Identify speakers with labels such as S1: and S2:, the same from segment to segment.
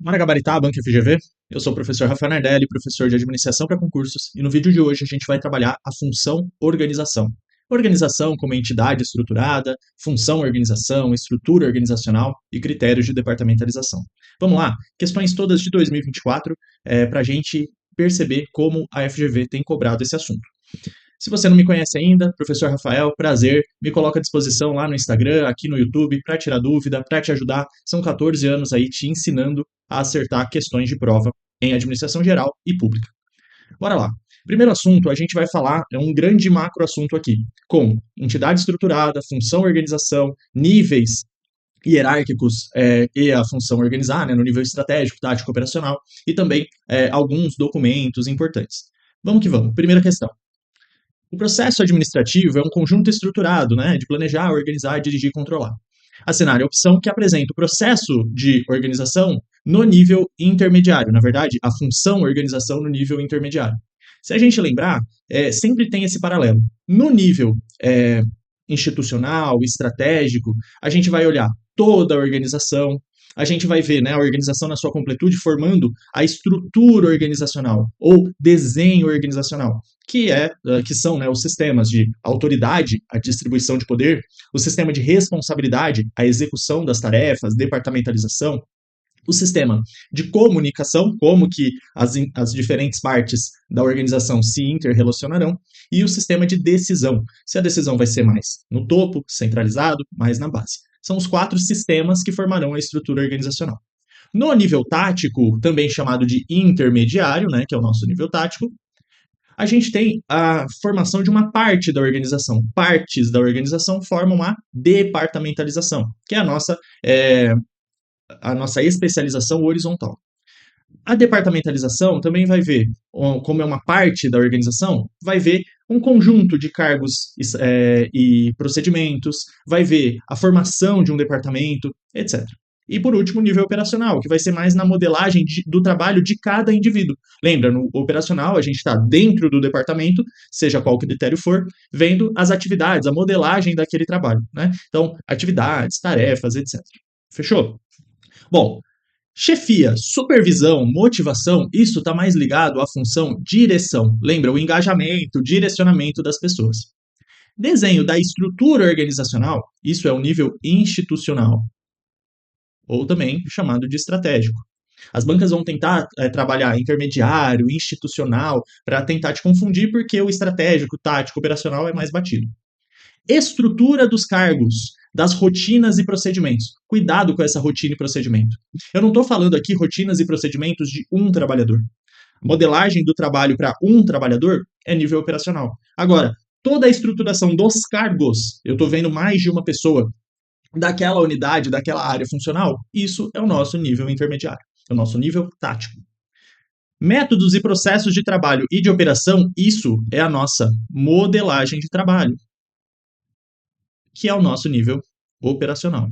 S1: Bora gabaritar a banca FGV? Eu sou o professor Rafael Nardelli, professor de administração para concursos, e no vídeo de hoje a gente vai trabalhar a função organização. Organização como entidade estruturada, função organização, estrutura organizacional e critérios de departamentalização. Vamos lá, questões todas de 2024 para a gente perceber como a FGV tem cobrado esse assunto. Se você não me conhece ainda, professor Rafael, prazer, me coloca à disposição lá no Instagram, aqui no YouTube, para tirar dúvida, para te ajudar. São 14 anos aí te ensinando a acertar questões de prova em administração geral e pública. Bora lá. Primeiro assunto, a gente vai falar, é um grande macro assunto aqui, com entidade estruturada, função organização, níveis hierárquicos e a função organizar, né, no nível estratégico, tático, operacional, e também alguns documentos importantes. Vamos que vamos. Primeira questão. O processo administrativo é um conjunto estruturado, né, de planejar, organizar, dirigir e controlar. Assinar é a opção que apresenta o processo de organização no nível intermediário, na verdade, a função organização no nível intermediário. Se a gente lembrar, sempre tem esse paralelo. No nível institucional, estratégico, a gente vai olhar toda a organização, a gente vai ver, né, a organização na sua completude formando a estrutura organizacional ou desenho organizacional, que são, né, os sistemas de autoridade, a distribuição de poder, o sistema de responsabilidade, a execução das tarefas, departamentalização, o sistema de comunicação, como que as diferentes partes da organização se interrelacionarão, e o sistema de decisão, se a decisão vai ser mais no topo, centralizado, mais na base. São os 4 sistemas que formarão a estrutura organizacional. No nível tático, também chamado de intermediário, né, que é o nosso nível tático, a gente tem a formação de uma parte da organização. Partes da organização formam a departamentalização, que é a nossa especialização horizontal. A departamentalização também vai ver, como é uma parte da organização, vai ver um conjunto de cargos e procedimentos, vai ver a formação de um departamento, etc. E por último, o nível operacional, que vai ser mais na modelagem do trabalho de cada indivíduo. Lembra, no operacional, a gente está dentro do departamento, seja qual critério for, vendo as atividades, a modelagem daquele trabalho, né? Então, atividades, tarefas, etc. Fechou? Bom, chefia, supervisão, motivação, isso está mais ligado à função direção. Lembra, o engajamento, o direcionamento das pessoas. Desenho da estrutura organizacional, isso é o nível institucional, ou também chamado de estratégico. As bancas vão tentar trabalhar intermediário, institucional, para tentar te confundir, porque o estratégico, tático, operacional é mais batido. Estrutura dos cargos, das rotinas e procedimentos. Cuidado com essa rotina e procedimento. Eu não estou falando aqui rotinas e procedimentos de um trabalhador. Modelagem do trabalho para um trabalhador é nível operacional. Agora, toda a estruturação dos cargos, eu estou vendo mais de uma pessoa daquela unidade, daquela área funcional, isso é o nosso nível intermediário, é o nosso nível tático. Métodos e processos de trabalho e de operação, isso é a nossa modelagem de trabalho, que é o nosso nível operacional.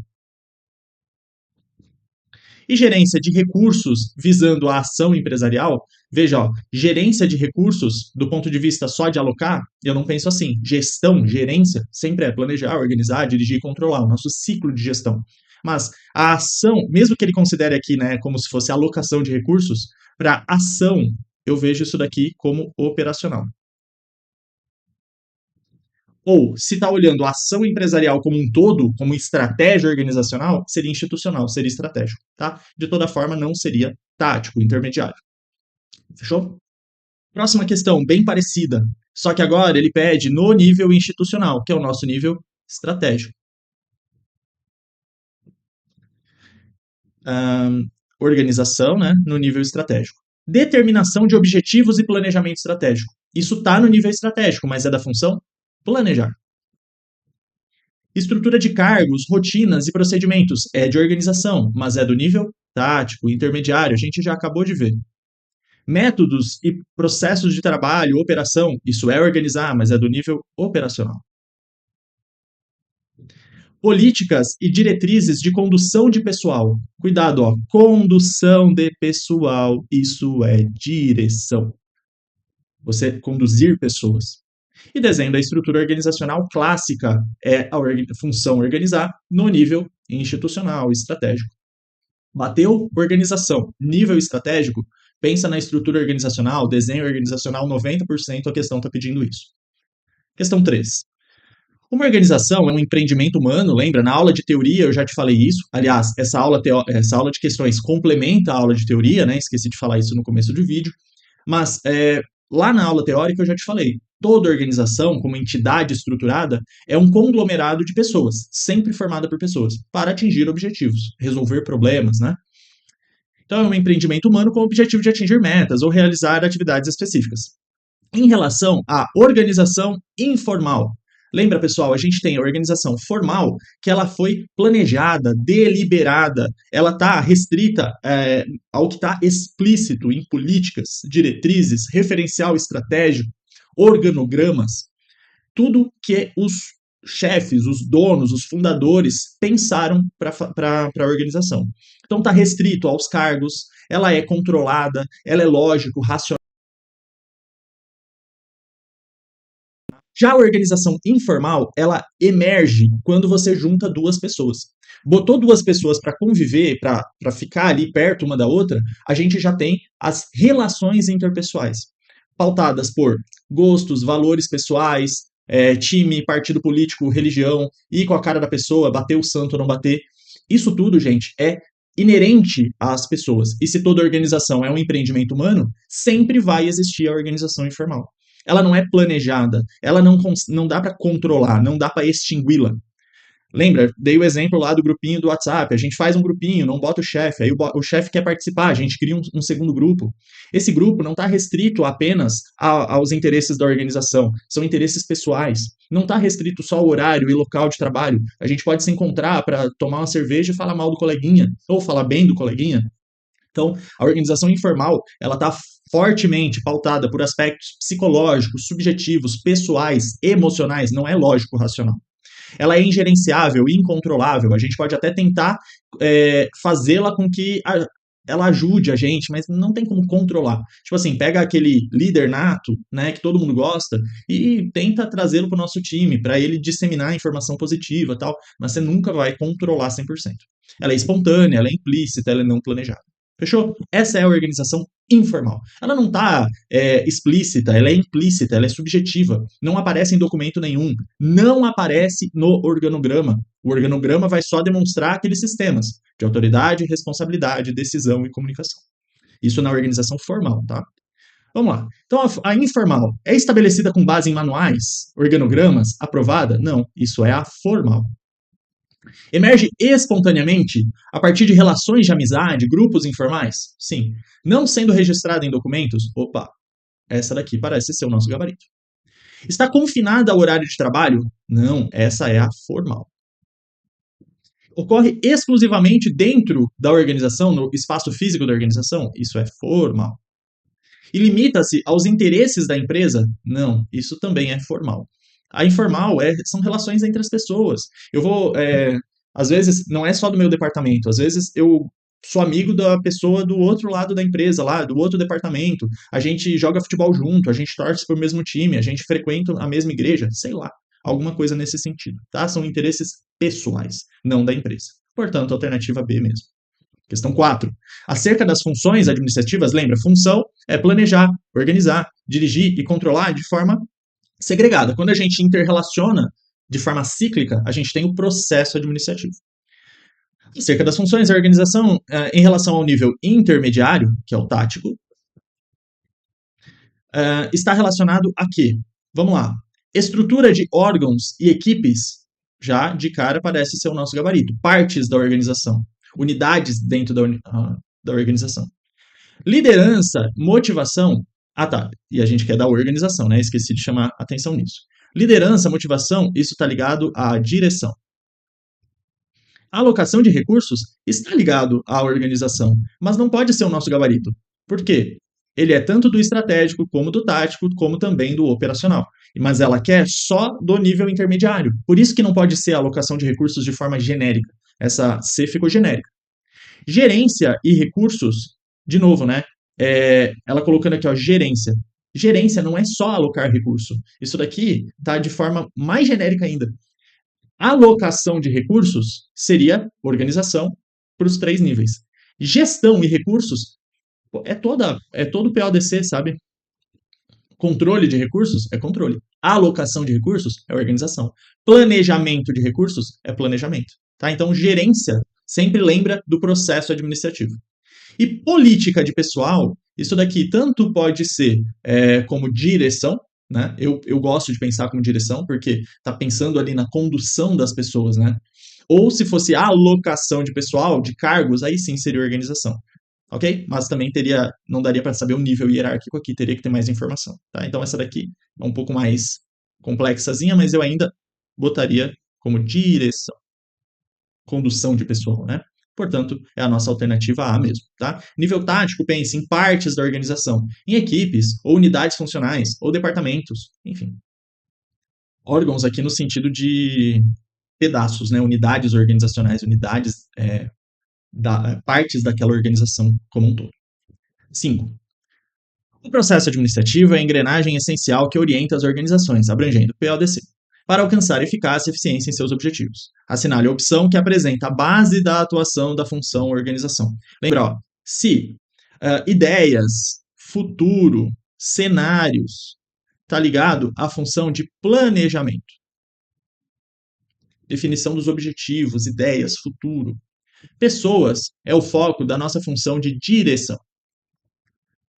S1: E gerência de recursos visando a ação empresarial, veja, ó, gerência de recursos, do ponto de vista só de alocar, eu não penso assim. Gestão, gerência, sempre é planejar, organizar, dirigir e controlar, o nosso ciclo de gestão. Mas a ação, mesmo que ele considere aqui, né, como se fosse alocação de recursos, para ação, eu vejo isso daqui como operacional. Ou, se está olhando a ação empresarial como um todo, como estratégia organizacional, seria institucional, seria estratégico, tá? De toda forma, não seria tático, intermediário. Fechou? Próxima questão, bem parecida. Só que agora ele pede no nível institucional, que é o nosso nível estratégico. Organização, né, no nível estratégico. Determinação de objetivos e planejamento estratégico. Isso está no nível estratégico, mas é da função planejar. Estrutura de cargos, rotinas e procedimentos é de organização, mas é do nível tático, intermediário, a gente já acabou de ver. Métodos e processos de trabalho, operação, isso é organizar, mas é do nível operacional. Políticas e diretrizes de condução de pessoal. Cuidado, ó, condução de pessoal, isso é direção. Você conduzir pessoas. E desenho da estrutura organizacional clássica é a função organizar no nível institucional, estratégico. Bateu? Organização. Nível estratégico? Pensa na estrutura organizacional, desenho organizacional, 90% a questão está pedindo isso. Questão 3. Uma organização é um empreendimento humano, lembra? Na aula de teoria eu já te falei isso. Aliás, essa aula de questões complementa a aula de teoria, né? Esqueci de falar isso no começo do vídeo. Mas lá na aula teórica eu já te falei. Toda organização, como entidade estruturada, é um conglomerado de pessoas, sempre formada por pessoas, para atingir objetivos, resolver problemas, né? Então, é um empreendimento humano com o objetivo de atingir metas ou realizar atividades específicas. Em relação à organização informal, lembra, pessoal, a gente tem a organização formal, que ela foi planejada, deliberada, ela está restrita ao que está explícito em políticas, diretrizes, referencial estratégico, organogramas, tudo que os chefes, os donos, os fundadores pensaram para a organização. Então está restrito aos cargos, ela é controlada, ela é lógico, racional. Já a organização informal, ela emerge quando você junta duas pessoas. Botou duas pessoas para conviver, para ficar ali perto uma da outra, a gente já tem as relações interpessoais, pautadas por gostos, valores pessoais, time, partido político, religião, ir com a cara da pessoa, bater o santo ou não bater. Isso tudo, gente, é inerente às pessoas. E se toda organização é um empreendimento humano, sempre vai existir a organização informal. Ela não é planejada, ela não dá para controlar, não dá para extingui-la. Lembra? Dei o exemplo lá do grupinho do WhatsApp. A gente faz um grupinho, não bota o chefe, aí o chefe quer participar, a gente cria um segundo grupo. Esse grupo não está restrito apenas aos interesses da organização, são interesses pessoais. Não está restrito só ao horário e local de trabalho. A gente pode se encontrar para tomar uma cerveja e falar mal do coleguinha, ou falar bem do coleguinha. Então, a organização informal, ela está fortemente pautada por aspectos psicológicos, subjetivos, pessoais, emocionais, não é lógico racional. Ela é ingerenciável, incontrolável. A gente pode até tentar fazê-la com que ela ajude a gente, mas não tem como controlar. Tipo assim, pega aquele líder nato, né, que todo mundo gosta, e tenta trazê-lo para o nosso time, para ele disseminar informação positiva e tal, mas você nunca vai controlar 100%. Ela é espontânea, ela é implícita, ela é não planejada. Fechou? Essa é a organização informal. Ela não está explícita, ela é implícita, ela é subjetiva. Não aparece em documento nenhum. Não aparece no organograma. O organograma vai só demonstrar aqueles sistemas de autoridade, responsabilidade, decisão e comunicação. Isso na organização formal, tá? Vamos lá. Então, a informal é estabelecida com base em manuais, organogramas, aprovada? Não, isso é a formal. Emerge espontaneamente a partir de relações de amizade, grupos informais? Sim. Não sendo registrada em documentos? Opa, essa daqui parece ser o nosso gabarito. Está confinada ao horário de trabalho? Não, essa é a formal. Ocorre exclusivamente dentro da organização, no espaço físico da organização? Isso é formal. E limita-se aos interesses da empresa? Não, isso também é formal. A informal são relações entre as pessoas. Eu vou, às vezes, não é só do meu departamento, às vezes eu sou amigo da pessoa do outro lado da empresa, lá, do outro departamento. A gente joga futebol junto, a gente torce para o mesmo time, a gente frequenta a mesma igreja, sei lá, alguma coisa nesse sentido, tá? São interesses pessoais, não da empresa. Portanto, alternativa B mesmo. Questão 4. Acerca das funções administrativas, lembra, função é planejar, organizar, dirigir e controlar de forma segregada. Quando a gente interrelaciona de forma cíclica, a gente tem o processo administrativo. Acerca das funções, a organização, em relação ao nível intermediário, que é o tático, está relacionado a quê? Vamos lá. Estrutura de órgãos e equipes, já de cara parece ser o nosso gabarito. Partes da organização, unidades dentro da organização. Liderança, motivação. Ah, tá. E a gente quer dar organização, né? Esqueci de chamar atenção nisso. Liderança, motivação, isso está ligado à direção. A alocação de recursos está ligado à organização, mas não pode ser o nosso gabarito. Por quê? Ele é tanto do estratégico, como do tático, como também do operacional. Mas ela quer só do nível intermediário. Por isso que não pode ser a alocação de recursos de forma genérica. Essa C ficou genérica. Gerência e recursos, de novo, né? Ela colocando aqui, ó, gerência. Gerência não é só alocar recurso. Isso daqui está de forma mais genérica ainda. Alocação de recursos seria organização para os 3 níveis. Gestão e recursos pô, é todo o PODC, sabe? Controle de recursos é controle. Alocação de recursos é organização. Planejamento de recursos é planejamento. Tá? Então, gerência sempre lembra do processo administrativo. E política de pessoal, isso daqui tanto pode ser como direção, né? Eu gosto de pensar como direção, porque está pensando ali na condução das pessoas, né? Ou se fosse alocação de pessoal, de cargos, aí sim seria organização. Ok? Mas também teria, não daria para saber o nível hierárquico aqui, teria que ter mais informação. Tá? Então essa daqui é um pouco mais complexazinha, mas eu ainda botaria como direção, condução de pessoal, né? Portanto, é a nossa alternativa A mesmo, tá? Nível tático, pense em partes da organização, em equipes, ou unidades funcionais, ou departamentos, enfim. Órgãos aqui no sentido de pedaços, né? Unidades organizacionais, unidades, partes daquela organização como um todo. 5. O processo administrativo é a engrenagem essencial que orienta as organizações, abrangendo o PODC, para alcançar eficácia e eficiência em seus objetivos. Assinale a opção que apresenta a base da atuação da função organização. Lembra, ó, se ideias, futuro, cenários, está ligado à função de planejamento. Definição dos objetivos, ideias, futuro. Pessoas é o foco da nossa função de direção.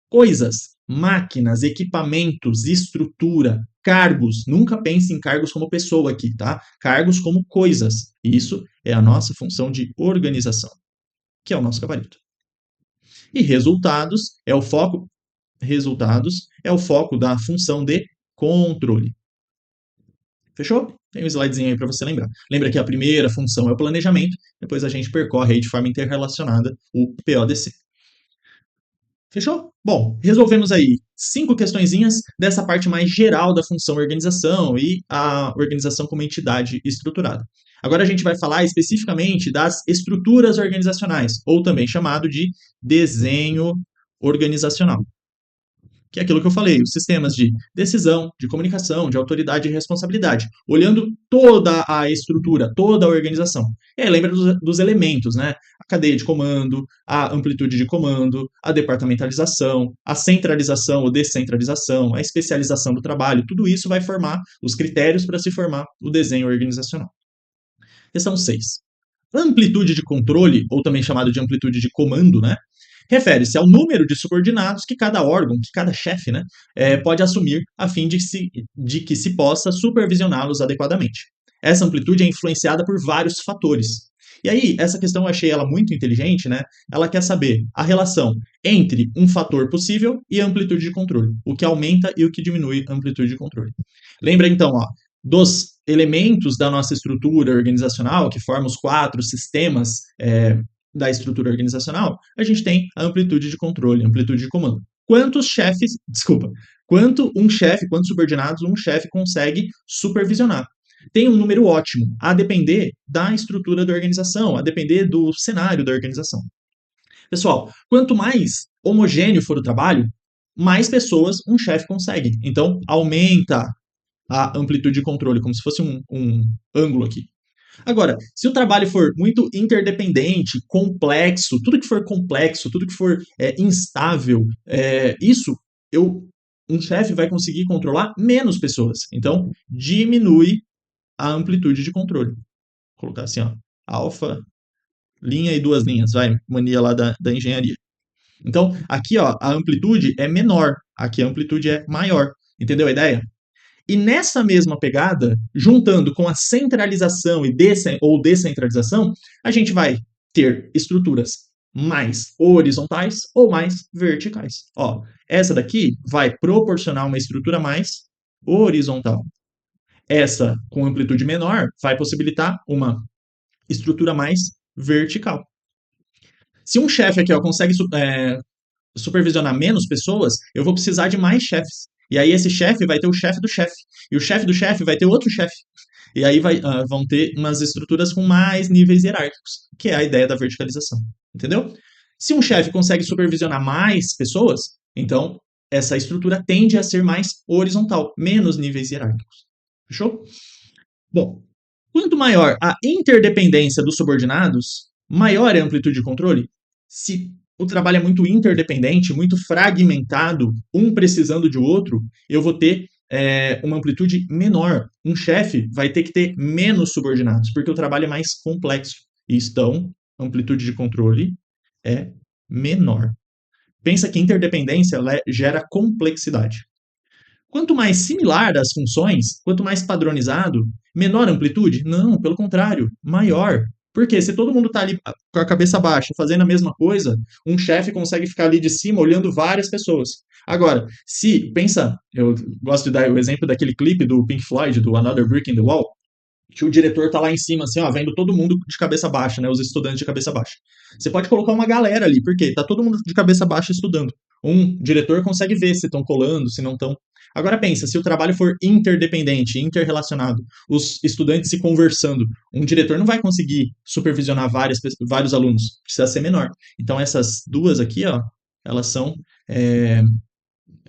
S1: Coisas, máquinas, equipamentos, estrutura, cargos. Nunca pense em cargos como pessoa aqui, tá? Cargos como coisas. Isso é a nossa função de organização, que é o nosso gabarito. E resultados é o foco da função de controle. Fechou? Tem um slidezinho aí para você lembrar. Lembra que a primeira função é o planejamento, depois a gente percorre aí de forma interrelacionada o PODC. Fechou? Bom, resolvemos aí 5 questõezinhas dessa parte mais geral da função organização e a organização como entidade estruturada. Agora a gente vai falar especificamente das estruturas organizacionais, ou também chamado de desenho organizacional, que é aquilo que eu falei, os sistemas de decisão, de comunicação, de autoridade e responsabilidade, olhando toda a estrutura, toda a organização. E aí lembra dos elementos, né? A cadeia de comando, a amplitude de comando, a departamentalização, a centralização ou descentralização, a especialização do trabalho, tudo isso vai formar os critérios para se formar o desenho organizacional. Questão 6. Amplitude de controle, ou também chamado de amplitude de comando, né? Refere-se ao número de subordinados que cada órgão, que cada chefe, né, pode assumir a fim de que se possa supervisioná-los adequadamente. Essa amplitude é influenciada por vários fatores. E aí, essa questão eu achei ela muito inteligente, né? Ela quer saber a relação entre um fator possível e a amplitude de controle, o que aumenta e o que diminui a amplitude de controle. Lembra então, ó, dos elementos da nossa estrutura organizacional, que formam os 4 sistemas da estrutura organizacional, a gente tem a amplitude de controle, amplitude de comando. Quantos subordinados um chefe consegue supervisionar? Tem um número ótimo, a depender da estrutura da organização, a depender do cenário da organização. Pessoal, quanto mais homogêneo for o trabalho, mais pessoas um chefe consegue. Então, aumenta a amplitude de controle, como se fosse um ângulo aqui. Agora, se o trabalho for muito interdependente, complexo, tudo que for complexo, tudo que for instável, um chefe vai conseguir controlar menos pessoas. Então, diminui a amplitude de controle. Vou colocar assim, ó, alfa, linha e 2 linhas, vai, mania lá da engenharia. Então, aqui, ó, a amplitude é menor, aqui a amplitude é maior. Entendeu a ideia? E nessa mesma pegada, juntando com a centralização ou descentralização, a gente vai ter estruturas mais horizontais ou mais verticais. Ó, essa daqui vai proporcionar uma estrutura mais horizontal. Essa com amplitude menor vai possibilitar uma estrutura mais vertical. Se um chefe aqui ó, consegue supervisionar menos pessoas, eu vou precisar de mais chefes. E aí esse chefe vai ter o chefe do chefe. E o chefe do chefe vai ter outro chefe. E aí vão ter umas estruturas com mais níveis hierárquicos, que é a ideia da verticalização. Entendeu? Se um chefe consegue supervisionar mais pessoas, então essa estrutura tende a ser mais horizontal, menos níveis hierárquicos. Fechou? Bom, quanto maior a interdependência dos subordinados, maior é a amplitude de controle? Se o trabalho é muito interdependente, muito fragmentado, um precisando de outro, eu vou ter uma amplitude menor. Um chefe vai ter que ter menos subordinados, porque o trabalho é mais complexo. E então, a amplitude de controle é menor. Pensa que interdependência gera complexidade. Quanto mais similar as funções, quanto mais padronizado, menor amplitude? Não, pelo contrário, maior. Porque se todo mundo está ali com a cabeça baixa, fazendo a mesma coisa, um chefe consegue ficar ali de cima olhando várias pessoas. Agora, se, pensa, eu gosto de dar o exemplo daquele clipe do Pink Floyd, do Another Brick in the Wall, que o diretor tá lá em cima, assim, ó, vendo todo mundo de cabeça baixa, né? Os estudantes de cabeça baixa. Você pode colocar uma galera ali, porque tá todo mundo de cabeça baixa estudando. Um diretor consegue ver se estão colando, se não estão. Agora pensa, se o trabalho for interdependente, interrelacionado, os estudantes se conversando, um diretor não vai conseguir supervisionar vários alunos, precisa ser menor. Então essas duas aqui, ó, elas são é,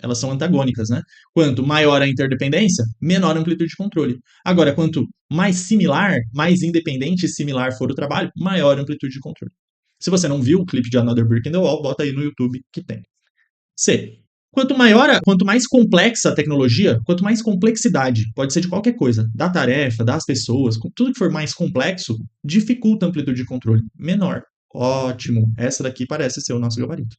S1: elas são antagônicas, né? Quanto maior a interdependência, menor a amplitude de controle. Agora, quanto mais similar, mais independente e similar for o trabalho, maior a amplitude de controle. Se você não viu o clipe de Another Brick in the Wall, bota aí no YouTube que tem. C. Quanto mais complexa a tecnologia, quanto mais complexidade, pode ser de qualquer coisa, da tarefa, das pessoas, tudo que for mais complexo, dificulta a amplitude de controle. Menor. Ótimo. Essa daqui parece ser o nosso gabarito.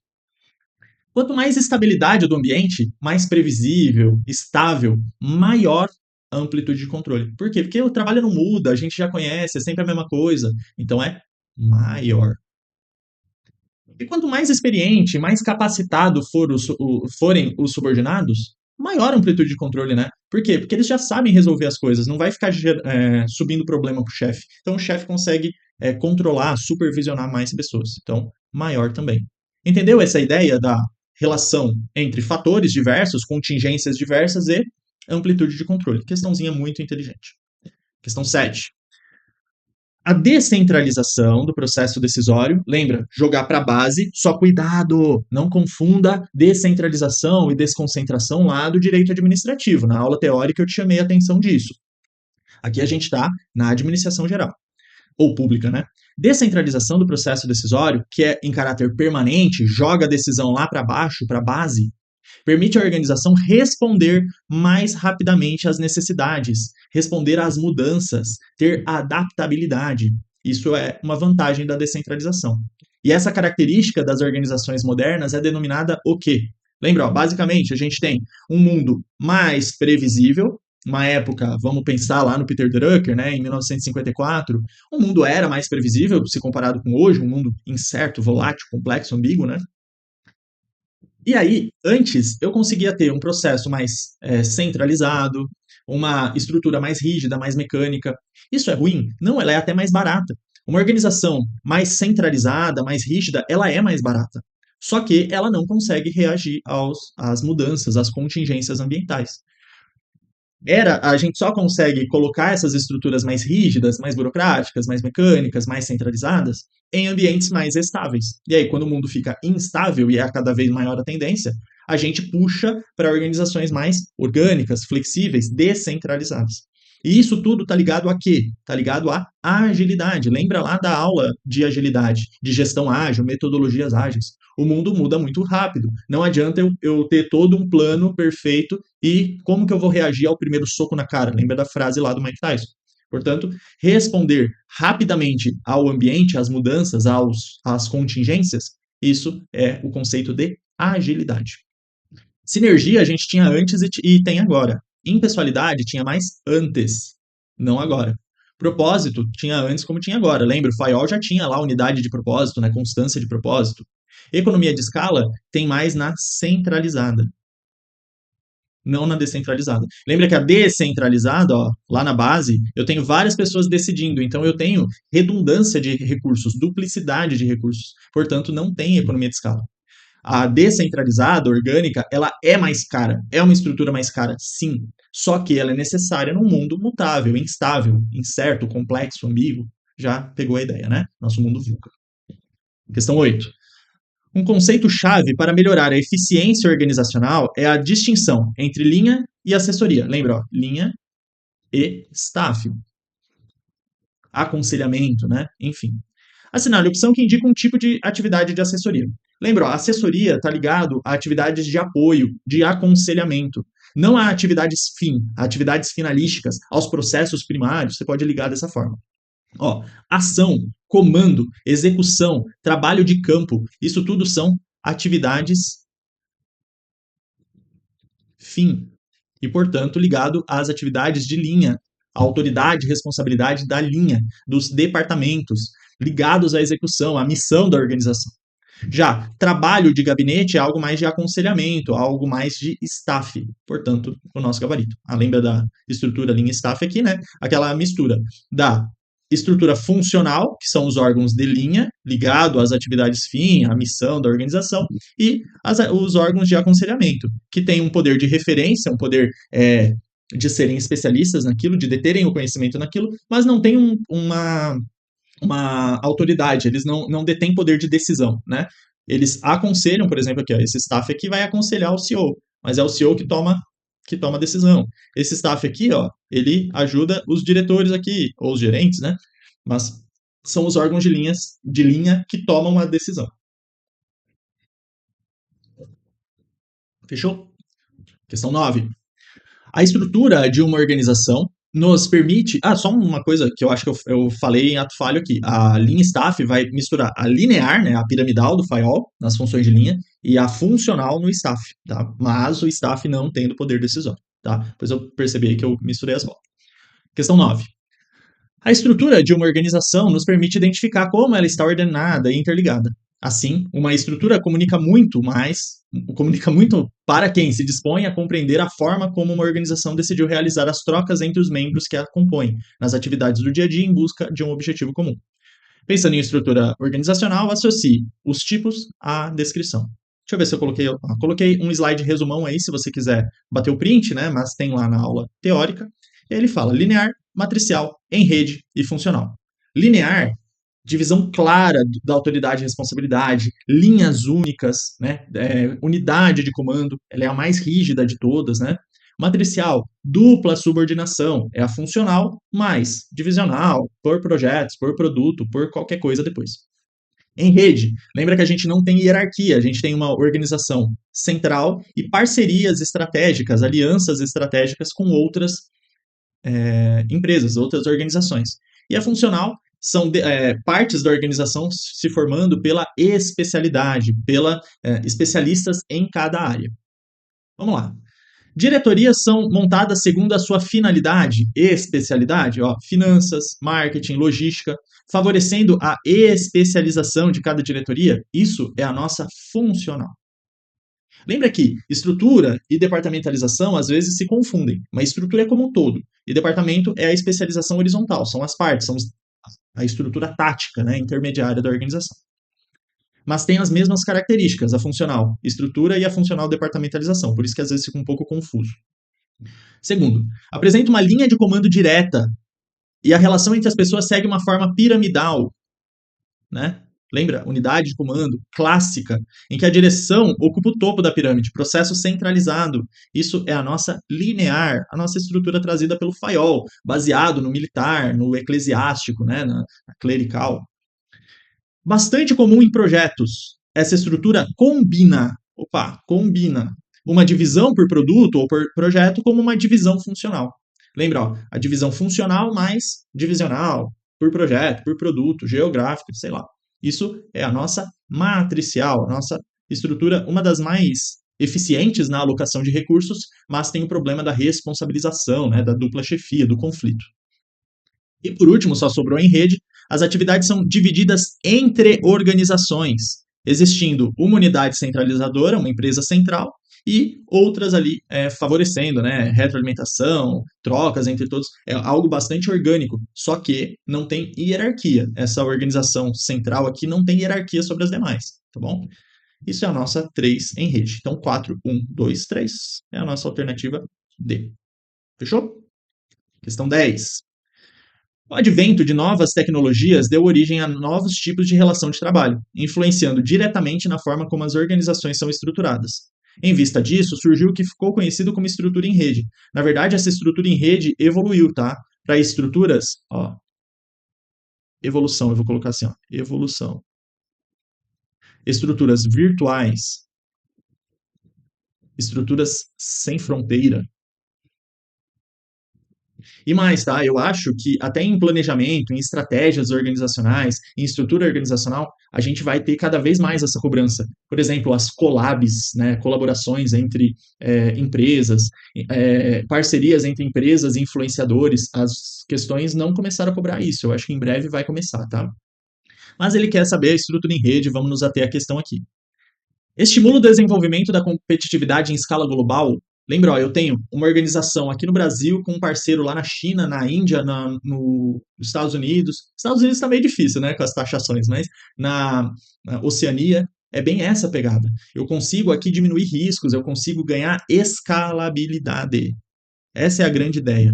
S1: Quanto mais estabilidade do ambiente, mais previsível, estável, maior a amplitude de controle. Por quê? Porque o trabalho não muda, a gente já conhece, é sempre a mesma coisa. Então é maior. E quanto mais experiente, mais capacitado forem os subordinados, maior a amplitude de controle, né? Por quê? Porque eles já sabem resolver as coisas, não vai ficar subindo problema para o chefe. Então o chefe consegue controlar, supervisionar mais pessoas. Então, maior também. Entendeu essa ideia da relação entre fatores diversos, contingências diversas e amplitude de controle? Questãozinha muito inteligente. Questão 7. A descentralização do processo decisório, lembra, jogar para a base, só cuidado, não confunda descentralização e desconcentração lá do direito administrativo. Na aula teórica eu te chamei a atenção disso. Aqui a gente está na administração geral, ou pública, né? Descentralização do processo decisório, que é em caráter permanente, joga a decisão lá para baixo, para a base, permite à organização responder mais rapidamente às necessidades, responder às mudanças, ter adaptabilidade. Isso é uma vantagem da descentralização. E essa característica das organizações modernas é denominada o quê? Lembra, ó, basicamente, a gente tem um mundo mais previsível, uma época, vamos pensar lá no Peter Drucker, né, em 1954, o mundo era mais previsível se comparado com hoje, um mundo incerto, volátil, complexo, ambíguo, né? E aí, antes, eu conseguia ter um processo mais centralizado, uma estrutura mais rígida, mais mecânica. Isso é ruim? Não, ela é até mais barata. Uma organização mais centralizada, mais rígida, ela é mais barata. Só que ela não consegue reagir às mudanças, às contingências ambientais. A gente só consegue colocar essas estruturas mais rígidas, mais burocráticas, mais mecânicas, mais centralizadas em ambientes mais estáveis. E aí, quando o mundo fica instável e é cada vez maior a tendência, a gente puxa para organizações mais orgânicas, flexíveis, descentralizadas. E isso tudo está ligado a quê? Está ligado à agilidade. Lembra lá da aula de agilidade, de gestão ágil, metodologias ágeis. O mundo muda muito rápido. Não adianta eu ter todo um plano perfeito e como que eu vou reagir ao primeiro soco na cara? Lembra da frase lá do Mike Tyson? Portanto, responder rapidamente ao ambiente, às mudanças, às contingências, isso é o conceito de agilidade. Sinergia a gente tinha antes e tem agora. Impessoalidade tinha mais antes, não agora. Propósito tinha antes como tinha agora. Lembra, o FAIOL já tinha lá unidade de propósito, né, constância de propósito. Economia de escala tem mais na centralizada, não na descentralizada. Lembra que a descentralizada, ó, lá na base, eu tenho várias pessoas decidindo, então eu tenho redundância de recursos, duplicidade de recursos. Portanto, não tem economia de escala. A descentralizada, orgânica, ela é mais cara, é uma estrutura mais cara, sim. Só que ela é necessária num mundo mutável, instável, incerto, complexo, ambíguo. Já pegou a ideia, né? Nosso mundo VUCA. Questão 8. Um conceito-chave para melhorar a eficiência organizacional é a distinção entre linha e assessoria. Lembra, ó, linha e staff. Aconselhamento, né? Enfim. Assinale a opção que indica um tipo de atividade de assessoria. Lembra, a assessoria está ligado a atividades de apoio, de aconselhamento, não a atividades fim, a atividades finalísticas, aos processos primários, você pode ligar dessa forma. Ó, ação, comando, execução, trabalho de campo, isso tudo são atividades fim e, portanto, ligado às atividades de linha, a autoridade e responsabilidade da linha, dos departamentos, ligados à execução, à missão da organização. Já trabalho de gabinete é algo mais de aconselhamento, algo mais de staff, portanto, o nosso gabarito. Lembra da estrutura linha staff aqui, né? Aquela mistura da estrutura funcional, que são os órgãos de linha, ligado às atividades fim, à missão da organização, e os órgãos de aconselhamento, que têm um poder de referência, um poder de serem especialistas naquilo, de deterem o conhecimento naquilo, mas não tem uma autoridade, eles não detêm poder de decisão, né? Eles aconselham, por exemplo, aqui, ó, esse staff aqui vai aconselhar o CEO, mas é o CEO que toma a decisão. Esse staff aqui, ó, ele ajuda os diretores aqui, ou os gerentes, né? Mas são os órgãos de linha que tomam a decisão. Fechou? Questão 9. A estrutura de uma organização nos permite. Só uma coisa que eu acho que eu falei em ato falho aqui. A linha staff vai misturar a linear, né, a piramidal do firewall, nas funções de linha, e a funcional no staff, tá? Mas o staff não tem o poder decisório, tá? Depois eu percebi que eu misturei as bolas. Questão 9. A estrutura de uma organização nos permite identificar como ela está ordenada e interligada. Assim, uma estrutura comunica muito para quem se dispõe a compreender a forma como uma organização decidiu realizar as trocas entre os membros que a compõem, nas atividades do dia a dia em busca de um objetivo comum. Pensando em estrutura organizacional, associe os tipos à descrição. Deixa eu ver se eu coloquei um slide resumão aí, se você quiser bater o print, né? Mas tem lá na aula teórica. E aí ele fala linear, matricial, em rede e funcional. Linear, divisão clara da autoridade e responsabilidade, linhas únicas, né? Unidade de comando, ela é a mais rígida de todas, né? Matricial, dupla subordinação, é a funcional mais divisional, por projetos, por produto, por qualquer coisa depois. Em rede, lembra que a gente não tem hierarquia, a gente tem uma organização central e parcerias estratégicas, alianças estratégicas com outras empresas, outras organizações. E a funcional são partes da organização se formando pela especialidade, especialistas em cada área. Vamos lá. Diretorias são montadas segundo a sua finalidade e especialidade, finanças, marketing, logística, favorecendo a especialização de cada diretoria. Isso é a nossa funcional. Lembra que estrutura e departamentalização às vezes se confundem, mas estrutura é como um todo, e departamento é a especialização horizontal, são as partes, são a estrutura tática, né, intermediária da organização. Mas tem as mesmas características, a funcional estrutura e a funcional departamentalização, por isso que às vezes fica um pouco confuso. Segundo, apresenta uma linha de comando direta e a relação entre as pessoas segue uma forma piramidal, né? Lembra? Unidade de comando clássica, em que a direção ocupa o topo da pirâmide, processo centralizado. Isso é a nossa linear, a nossa estrutura trazida pelo Fayol, baseado no militar, no eclesiástico, né? na clerical. Bastante comum em projetos. Essa estrutura combina uma divisão por produto ou por projeto como uma divisão funcional. Lembra, a divisão funcional mais divisional, por projeto, por produto, geográfico, sei lá. Isso é a nossa matricial, a nossa estrutura, uma das mais eficientes na alocação de recursos, mas tem o problema da responsabilização, né, da dupla chefia, do conflito. E por último, só sobrou em rede, as atividades são divididas entre organizações, existindo uma unidade centralizadora, uma empresa central, e outras ali favorecendo, né, retroalimentação, trocas entre todos, é algo bastante orgânico, só que não tem hierarquia. Essa organização central aqui não tem hierarquia sobre as demais, tá bom? Isso é a nossa 3 em rede. Então, 4, 1, 2, 3 é a nossa alternativa D. Fechou? Questão 10. O advento de novas tecnologias deu origem a novos tipos de relação de trabalho, influenciando diretamente na forma como as organizações são estruturadas. Em vista disso, surgiu o que ficou conhecido como estrutura em rede. Na verdade, essa estrutura em rede evoluiu, tá? Para estruturas, evolução, eu vou colocar assim, ó, evolução. Estruturas virtuais, estruturas sem fronteira. E mais, tá? Eu acho que até em planejamento, em estratégias organizacionais, em estrutura organizacional, a gente vai ter cada vez mais essa cobrança. Por exemplo, as collabs, né? Colaborações entre empresas, parcerias entre empresas e influenciadores. As questões não começaram a cobrar isso. Eu acho que em breve vai começar, tá? Mas ele quer saber a estrutura em rede, vamos nos ater à questão aqui. Estimula o desenvolvimento da competitividade em escala global. Lembra, ó, eu tenho uma organização aqui no Brasil com um parceiro lá na China, na Índia, nos Estados Unidos. Estados Unidos está meio difícil, né, com as taxações, mas na Oceania é bem essa pegada. Eu consigo aqui diminuir riscos, eu consigo ganhar escalabilidade. Essa é a grande ideia.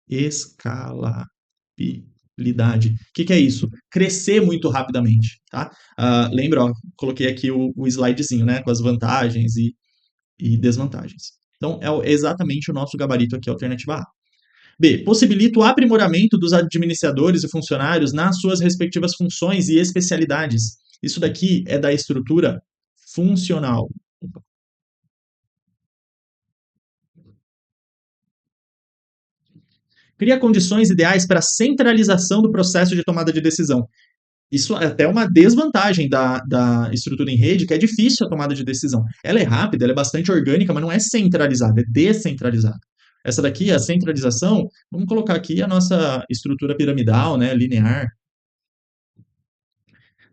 S1: Escalabilidade. O que é isso? Crescer muito rapidamente, tá? Lembra, ó, coloquei aqui o slidezinho, né, com as vantagens e desvantagens. Então, é exatamente o nosso gabarito aqui, a alternativa A. B. Possibilita o aprimoramento dos administradores e funcionários nas suas respectivas funções e especialidades. Isso daqui é da estrutura funcional. Cria condições ideais para a centralização do processo de tomada de decisão. Isso é até uma desvantagem da estrutura em rede, que é difícil a tomada de decisão. Ela é rápida, ela é bastante orgânica, mas não é centralizada, é descentralizada. Essa daqui, a centralização, vamos colocar aqui a nossa estrutura piramidal, né, linear.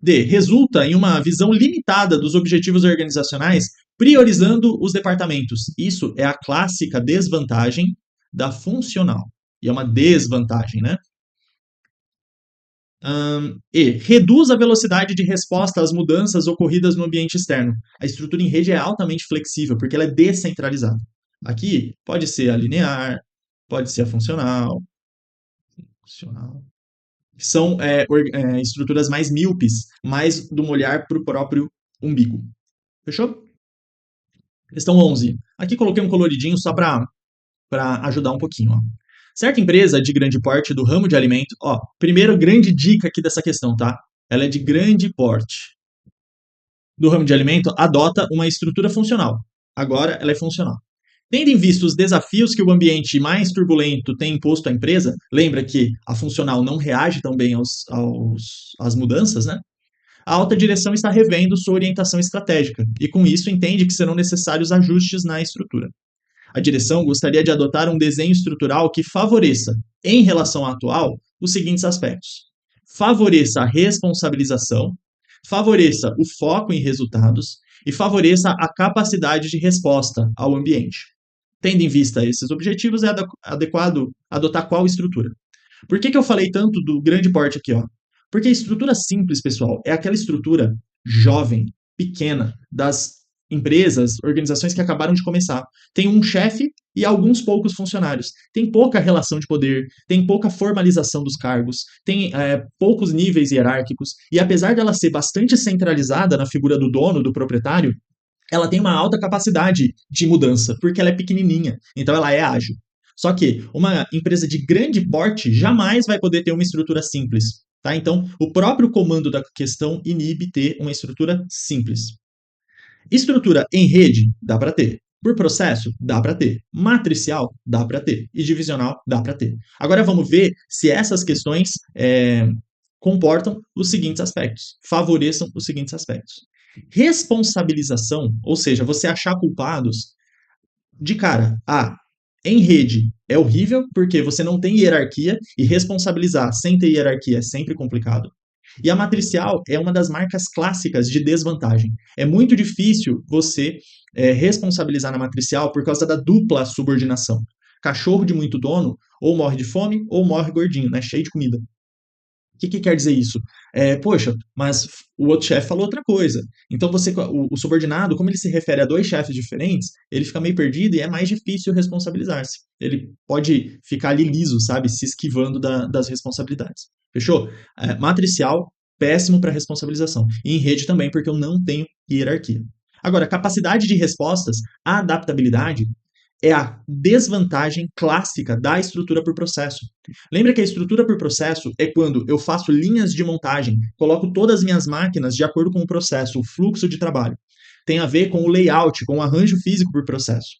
S1: D. Resulta em uma visão limitada dos objetivos organizacionais, priorizando os departamentos. Isso é a clássica desvantagem da funcional. E é uma desvantagem, né? E reduz a velocidade de resposta às mudanças ocorridas no ambiente externo. A estrutura em rede é altamente flexível, porque ela é descentralizada. Aqui pode ser a linear, pode ser a funcional, que são estruturas mais míopes, mais do olhar para o próprio umbigo. Fechou? Questão 11. Aqui coloquei um coloridinho só para ajudar um pouquinho. Ó. Certa empresa de grande porte do ramo de alimento, ó, primeiro grande dica aqui dessa questão, tá? Ela é de grande porte do ramo de alimento, adota uma estrutura funcional. Agora ela é funcional. Tendo em vista os desafios que o ambiente mais turbulento tem imposto à empresa, lembra que a funcional não reage tão bem às mudanças, né? A alta direção está revendo sua orientação estratégica e, com isso, entende que serão necessários ajustes na estrutura. A direção gostaria de adotar um desenho estrutural que favoreça, em relação à atual, os seguintes aspectos: favoreça a responsabilização, favoreça o foco em resultados e favoreça a capacidade de resposta ao ambiente. Tendo em vista esses objetivos, é adequado adotar qual estrutura? Por que eu falei tanto do grande porte aqui? Ó? Porque a estrutura simples, pessoal, é aquela estrutura jovem, pequena, das empresas, organizações que acabaram de começar. Tem um chefe e alguns poucos funcionários. Tem pouca relação de poder, tem pouca formalização dos cargos, tem poucos níveis hierárquicos, e apesar dela ser bastante centralizada na figura do dono, do proprietário, ela tem uma alta capacidade de mudança, porque ela é pequenininha, então ela é ágil. Só que uma empresa de grande porte jamais vai poder ter uma estrutura simples. Tá? Então, o próprio comando da questão inibe ter uma estrutura simples. Estrutura em rede, dá para ter. Por processo, dá para ter. Matricial, dá para ter. E divisional, dá para ter. Agora vamos ver se essas questões comportam os seguintes aspectos, favoreçam os seguintes aspectos. Responsabilização, ou seja, você achar culpados, de cara, em rede é horrível porque você não tem hierarquia e responsabilizar sem ter hierarquia é sempre complicado. E a matricial é uma das marcas clássicas de desvantagem. É muito difícil você responsabilizar na matricial por causa da dupla subordinação. Cachorro de muito dono ou morre de fome ou morre gordinho, né, cheio de comida. O que quer dizer isso? Poxa, mas o outro chefe falou outra coisa. Então o subordinado, como ele se refere a dois chefes diferentes, ele fica meio perdido e é mais difícil responsabilizar-se. Ele pode ficar ali liso, sabe, se esquivando das responsabilidades. Fechou? Matricial, péssimo para responsabilização. E em rede também, porque eu não tenho hierarquia. Agora, capacidade de respostas, adaptabilidade, é a desvantagem clássica da estrutura por processo. Lembra que a estrutura por processo é quando eu faço linhas de montagem, coloco todas as minhas máquinas de acordo com o processo, o fluxo de trabalho. Tem a ver com o layout, com o arranjo físico por processo.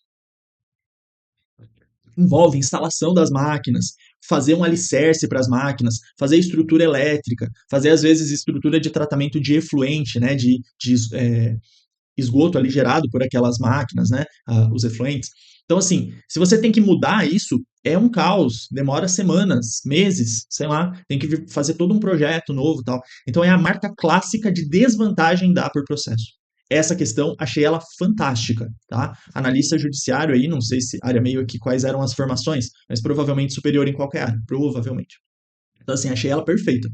S1: Envolve instalação das máquinas, fazer um alicerce para as máquinas, fazer estrutura elétrica, fazer às vezes estrutura de tratamento de efluente, né, de esgoto ali gerado por aquelas máquinas, né, os efluentes. Então, assim, se você tem que mudar isso, é um caos, demora semanas, meses, sei lá, tem que fazer todo um projeto novo e tal. Então, é a marca clássica de desvantagem da por processo. Essa questão, achei ela fantástica, tá? Analista judiciário aí, não sei se área meio aqui quais eram as formações, mas provavelmente superior em qualquer área, provavelmente. Então, assim, achei ela perfeita.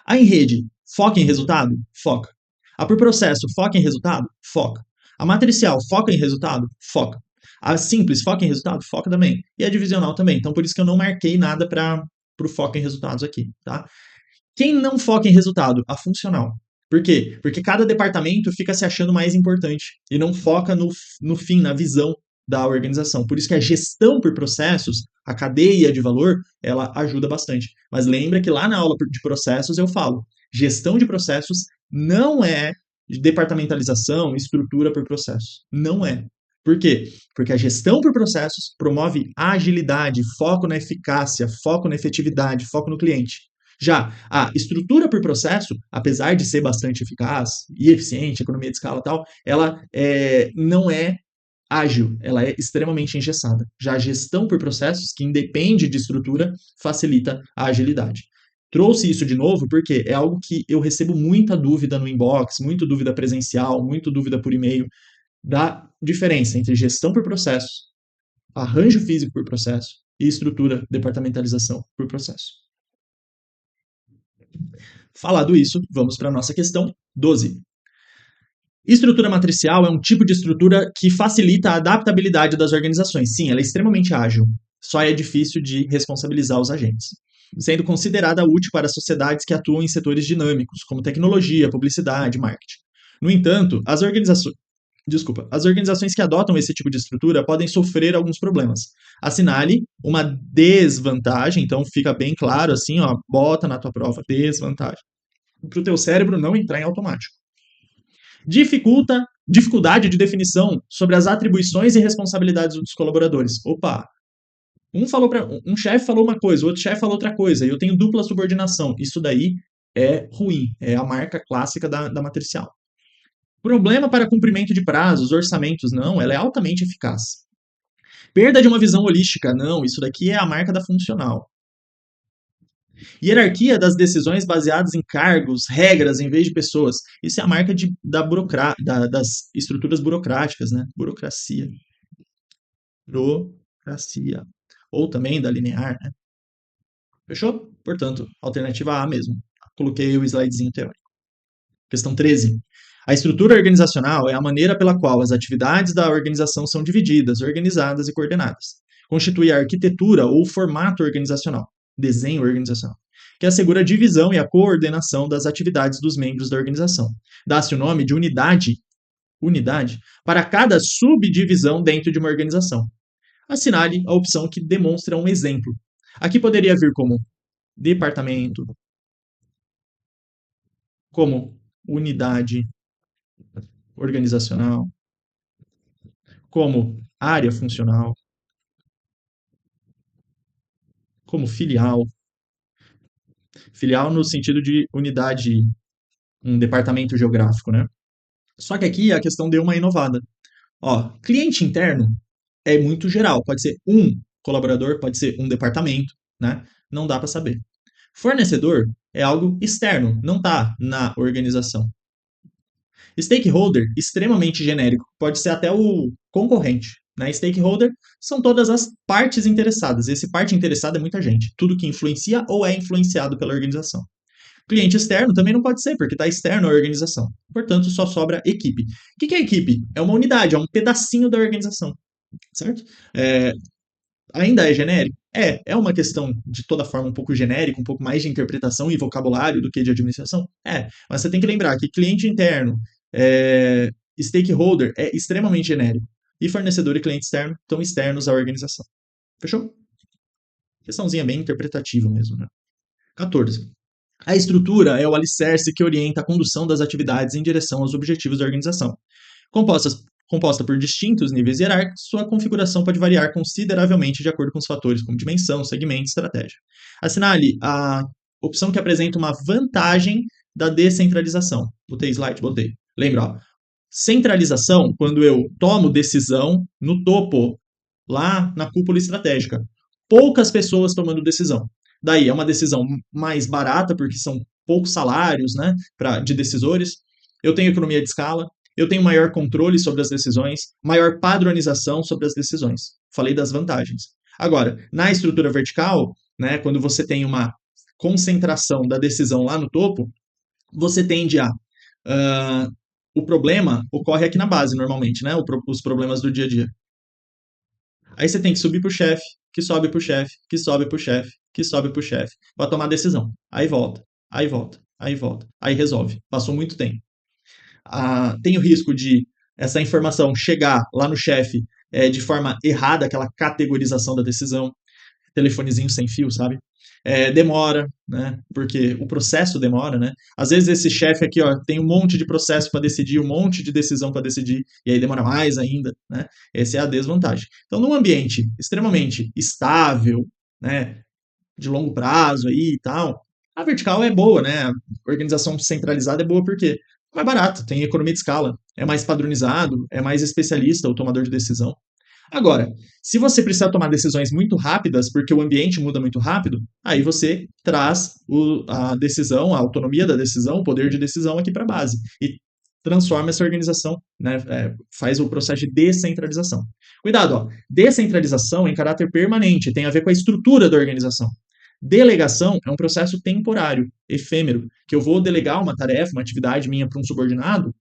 S1: A em rede, foca em resultado? Foca. A por processo, foca em resultado? Foca. A matricial, foca em resultado? Foca. A simples, foca em resultado? Foca também. E a divisional também. Então, por isso que eu não marquei nada para o foco em resultados aqui, tá? Quem não foca em resultado? A funcional. Por quê? Porque cada departamento fica se achando mais importante e não foca no fim, na visão da organização. Por isso que a gestão por processos, a cadeia de valor, ela ajuda bastante. Mas lembra que lá na aula de processos eu falo, gestão de processos não é departamentalização, estrutura por processo. Não é. Por quê? Porque a gestão por processos promove agilidade, foco na eficácia, foco na efetividade, foco no cliente. Já a estrutura por processo, apesar de ser bastante eficaz e eficiente, economia de escala e tal, ela não é ágil, ela é extremamente engessada. Já a gestão por processos, que independe de estrutura, facilita a agilidade. Trouxe isso de novo porque é algo que eu recebo muita dúvida no inbox, muita dúvida presencial, muita dúvida por e-mail, da diferença entre gestão por processos, arranjo físico por processo e estrutura, departamentalização por processo. Falado isso, vamos para a nossa questão 12. Estrutura matricial é um tipo de estrutura que facilita a adaptabilidade das organizações. Sim, ela é extremamente ágil, só é difícil de responsabilizar os agentes, sendo considerada útil para sociedades que atuam em setores dinâmicos, como tecnologia, publicidade, marketing. No entanto, as organizações que adotam esse tipo de estrutura podem sofrer alguns problemas. Assinale uma desvantagem, então fica bem claro assim, ó, bota na tua prova, desvantagem. Para o teu cérebro não entrar em automático. Dificuldade de definição sobre as atribuições e responsabilidades dos colaboradores. Opa, um chefe falou uma coisa, o outro chefe falou outra coisa, e eu tenho dupla subordinação. Isso daí é ruim, é a marca clássica da matricial. Problema para cumprimento de prazos, orçamentos, não, ela é altamente eficaz. Perda de uma visão holística, não, isso daqui é a marca da funcional. Hierarquia das decisões baseadas em cargos, regras, em vez de pessoas. Isso é a marca das estruturas burocráticas, né? Burocracia. Burocracia. Ou também da linear, né? Fechou? Portanto, alternativa A mesmo. Coloquei o slidezinho teórico. Questão 13. A estrutura organizacional é a maneira pela qual as atividades da organização são divididas, organizadas e coordenadas. Constitui a arquitetura ou formato organizacional, desenho organizacional, que assegura a divisão e a coordenação das atividades dos membros da organização. Dá-se o nome de unidade para cada subdivisão dentro de uma organização. Assinale a opção que demonstra um exemplo. Aqui poderia vir como departamento, como unidade organizacional, como área funcional, como filial. Filial no sentido de unidade, um departamento geográfico, né? Só que aqui a questão deu uma inovada. Ó, cliente interno é muito geral, pode ser um colaborador, pode ser um departamento, né? Não dá para saber. Fornecedor é algo externo, não está na organização. Stakeholder, extremamente genérico, pode ser até o concorrente. Né? Stakeholder são todas as partes interessadas. Esse parte interessada é muita gente. Tudo que influencia ou é influenciado pela organização. Cliente externo também não pode ser, porque está externo à organização. Portanto, só sobra equipe. O que é equipe? É uma unidade, é um pedacinho da organização. Certo? Ainda é genérico? É uma questão de toda forma um pouco genérica, um pouco mais de interpretação e vocabulário do que de administração? Mas você tem que lembrar que cliente interno, stakeholder é extremamente genérico. e fornecedor e cliente externo estão externos à organização. Fechou? Questãozinha bem interpretativa mesmo, né? 14. A estrutura é o alicerce que orienta a condução das atividades em direção aos objetivos da organização. Composta por distintos níveis hierárquicos, sua configuração pode variar consideravelmente de acordo com os fatores como dimensão, segmento e estratégia. Assinale a opção que apresenta uma vantagem da descentralização. Botei slide? Botei. Lembra, ó, centralização, quando eu tomo decisão no topo, lá na cúpula estratégica. Poucas pessoas tomando decisão. Daí é uma decisão mais barata, porque são poucos salários, né, de decisores. Eu tenho economia de escala, eu tenho maior controle sobre as decisões, maior padronização sobre as decisões. Falei das vantagens. Agora, na estrutura vertical, né, quando você tem uma concentração da decisão lá no topo, você tende a o problema ocorre aqui na base, normalmente, né? Os problemas do dia a dia. Aí você tem que subir pro chefe, que sobe pro chefe, que sobe pro chefe, que sobe pro chefe, para tomar decisão. Aí volta, aí volta, aí volta, aí resolve. Passou muito tempo. Tem o risco de essa informação chegar lá no chefe de forma errada, aquela categorização da decisão, telefonezinho sem fio, sabe? Demora, né? Porque o processo demora, né? Às vezes esse chefe aqui, ó, tem um monte de processo para decidir, um monte de decisão para decidir, e aí demora mais ainda, né? Essa é a desvantagem. Então, num ambiente extremamente estável, né, de longo prazo aí e tal, a vertical é boa, né? A organização centralizada é boa porque é mais barato, tem economia de escala, é mais padronizado, é mais especialista o tomador de decisão. Agora, se você precisar tomar decisões muito rápidas, porque o ambiente muda muito rápido, aí você traz a decisão, a autonomia da decisão, o poder de decisão aqui para a base. E transforma essa organização, né, faz o processo de descentralização. Cuidado, ó, descentralização em caráter permanente, tem a ver com a estrutura da organização. Delegação é um processo temporário, efêmero, que eu vou delegar uma tarefa, uma atividade minha para um subordinado,